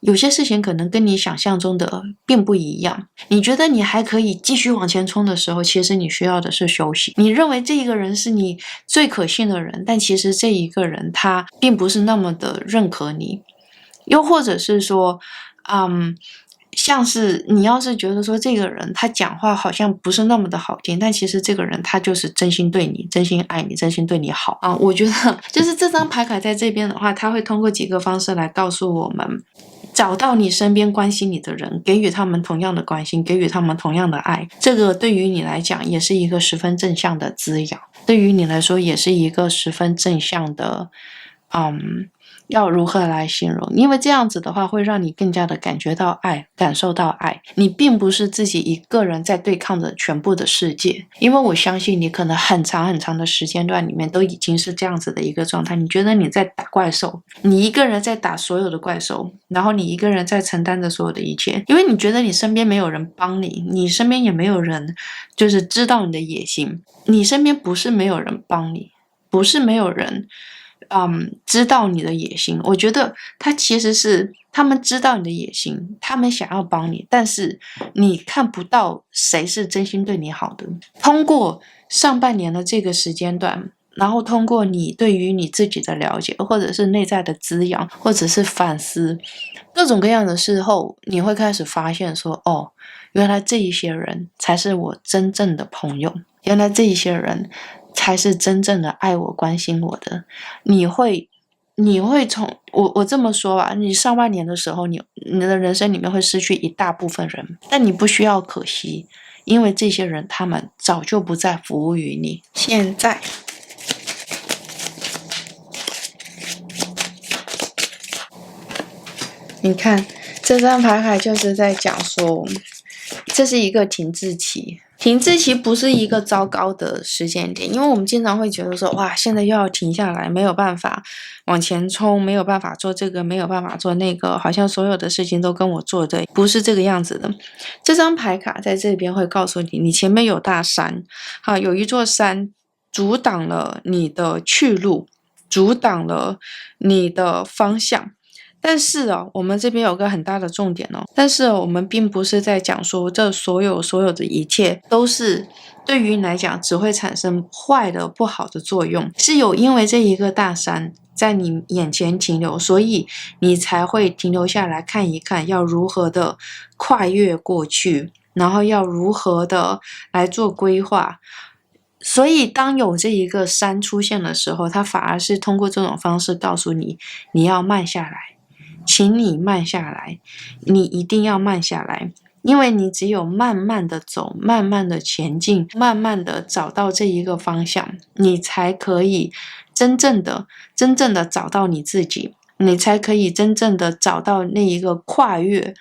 有些事情可能跟你想象中的并不一样。你觉得你还可以继续往前冲的时候，其实你需要的是休息。你认为这一个人是你最可信的人，但其实这一个人他并不是那么的认可你。又或者是说像是你要是觉得说这个人他讲话好像不是那么的好听，但其实这个人他就是真心对你，真心爱你，真心对你好我觉得就是这张牌卡在这边的话，他会通过几个方式来告诉我们，找到你身边关心你的人，给予他们同样的关心，给予他们同样的爱，这个对于你来讲也是一个十分正向的滋养，对于你来说也是一个十分正向的要如何来形容？因为这样子的话会让你更加的感觉到爱，感受到爱。你并不是自己一个人在对抗着全部的世界，因为我相信你可能很长很长的时间段里面都已经是这样子的一个状态。你觉得你在打怪兽，你一个人在打所有的怪兽，然后你一个人在承担着所有的一切，因为你觉得你身边没有人帮你，你身边也没有人就是知道你的野心，你身边不是没有人帮你，不是没有人知道你的野心。我觉得他其实是他们知道你的野心，他们想要帮你，但是你看不到谁是真心对你好的。通过上半年的这个时间段，然后通过你对于你自己的了解，或者是内在的滋养，或者是反思，各种各样的事后，你会开始发现说，哦，原来这一些人才是我真正的朋友，原来这一些人才是真正的爱我、关心我的。你会从我这么说吧，你上半年的时候，你的人生里面会失去一大部分人，但你不需要可惜，因为这些人他们早就不再服务于你。现在你看这张牌卡就是在讲说，这是一个停滞期。停滞期不是一个糟糕的时间点，因为我们经常会觉得说，哇，现在又要停下来，没有办法往前冲，没有办法做这个，没有办法做那个，好像所有的事情都跟我做的不是这个样子的。这张牌卡在这边会告诉你，你前面有大山，好，有一座山阻挡了你的去路，阻挡了你的方向。但是我们这边有个很大的重点但是我们并不是在讲说这所有的一切都是对于你来讲只会产生坏的不好的作用，是有因为这一个大山在你眼前停留，所以你才会停留下来看一看要如何的跨越过去，然后要如何的来做规划。所以当有这一个山出现的时候，它反而是通过这种方式告诉你，你要慢下来，请你慢下来，你一定要慢下来，因为你只有慢慢的走，慢慢的前进，慢慢的找到这一个方向，你才可以真正的找到你自己，你才可以真正的找到那一个跨越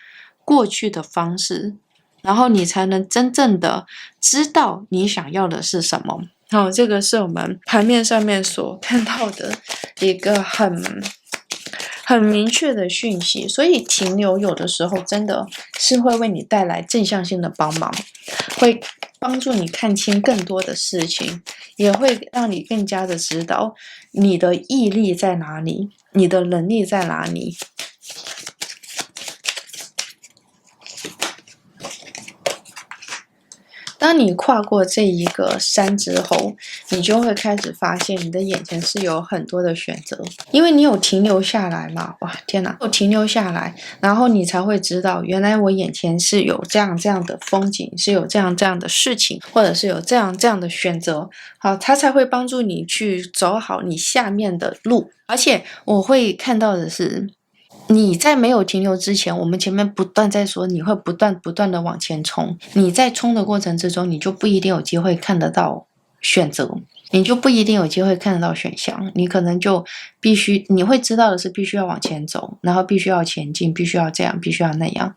过去的方式，然后你才能真正的知道你想要的是什么。好，这个是我们牌面上面所看到的一个很明确的讯息，所以停留有的时候真的是会为你带来正向性的帮忙，会帮助你看清更多的事情，也会让你更加的知道你的毅力在哪里，你的能力在哪里。当你跨过这一个山之后，你就会开始发现你的眼前是有很多的选择，因为你有停留下来嘛。哇，天哪，有停留下来，然后你才会知道，原来我眼前是有这样的风景，是有这样的事情，或者是有这样的选择。好，它才会帮助你去走好你下面的路。而且我会看到的是，你在没有停留之前，我们前面不断在说你会不断的往前冲，你在冲的过程之中，你就不一定有机会看得到选择，你就不一定有机会看得到选项，你可能就你会知道的是必须要往前走，然后必须要前进，必须要这样，必须要那样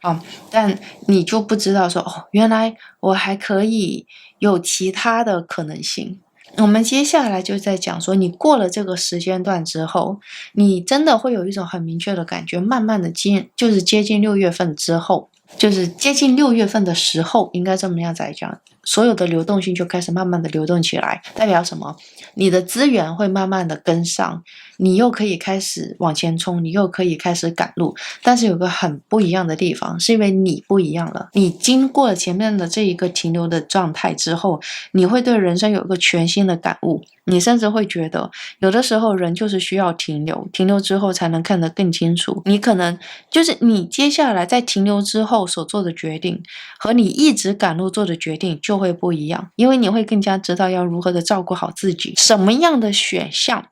但你就不知道说原来我还可以有其他的可能性。我们接下来就在讲说，你过了这个时间段之后，你真的会有一种很明确的感觉，慢慢的就是接近6月份之后，就是接近6月份的时候，应该这么样来讲，所有的流动性就开始慢慢的流动起来。代表什么？你的资源会慢慢的跟上，你又可以开始往前冲，你又可以开始赶路。但是有个很不一样的地方，是因为你不一样了，你经过了前面的这一个停留的状态之后，你会对人生有一个全新的感悟，你甚至会觉得有的时候人就是需要停留之后才能看得更清楚。你可能就是你接下来在停留之后所做的决定和你一直赶路做的决定就会不一样，因为你会更加知道要如何的照顾好自己，什么样的选项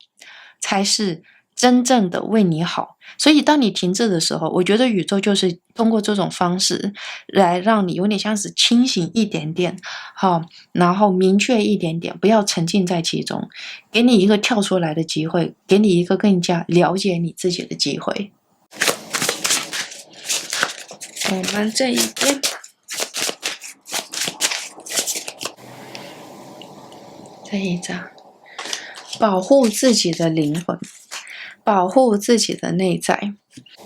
才是真正的为你好。所以当你停滞的时候，我觉得宇宙就是通过这种方式来让你有点像是清醒一点点，好，然后明确一点点，不要沉浸在其中，给你一个跳出来的机会，给你一个更加了解你自己的机会。我们这一边这一张，保护自己的灵魂，保护自己的内在，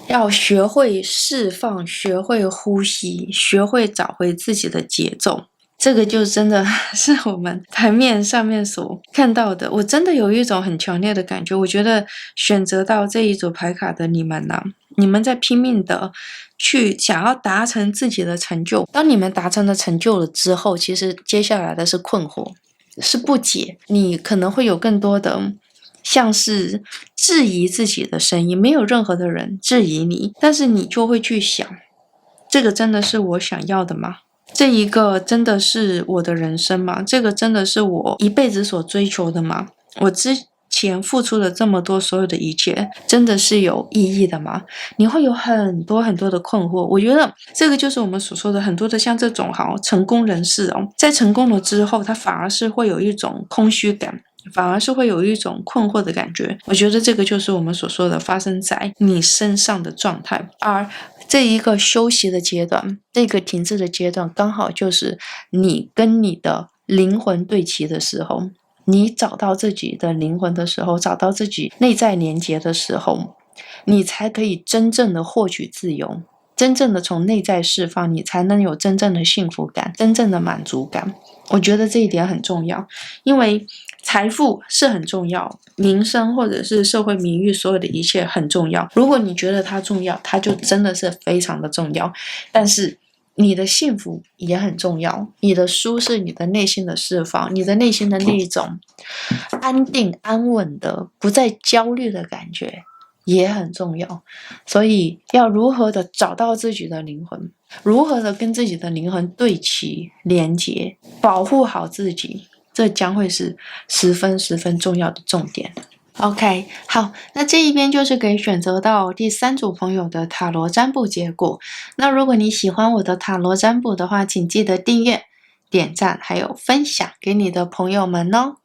要学会释放，学会呼吸，学会找回自己的节奏。这个就真的是我们牌面上面所看到的。我真的有一种很强烈的感觉，我觉得选择到这一组牌卡的你们呢，你们在拼命的去想要达成自己的成就。当你们达成了成就了之后，其实接下来的是困惑。是不解，你可能会有更多的像是质疑自己的声音，没有任何的人质疑你，但是你就会去想，这个真的是我想要的吗？这一个真的是我的人生吗？这个真的是我一辈子所追求的吗？我之前付出了这么多，所有的一切真的是有意义的吗？你会有很多很多的困惑。我觉得这个就是我们所说的很多的像这种成功人士在成功了之后，他反而是会有一种空虚感，反而是会有一种困惑的感觉。我觉得这个就是我们所说的发生在你身上的状态，而这一个休息的阶段，这个停滞的阶段，刚好就是你跟你的灵魂对齐的时候，你找到自己的灵魂的时候，找到自己内在连结的时候，你才可以真正的获取自由，真正的从内在释放，你才能有真正的幸福感，真正的满足感。我觉得这一点很重要，因为财富是很重要，名声或者是社会名誉，所有的一切很重要。如果你觉得它重要，它就真的是非常的重要。但是你的幸福也很重要，你的舒适，你的内心的释放，你的内心的那一种安定安稳的不再焦虑的感觉也很重要。所以要如何的找到自己的灵魂，如何的跟自己的灵魂对齐连结，保护好自己，这将会是十分重要的重点。OK， 好，那这一边就是给选择到第3组朋友的塔罗占卜结果。那如果你喜欢我的塔罗占卜的话，请记得订阅、点赞还有分享给你的朋友们哦。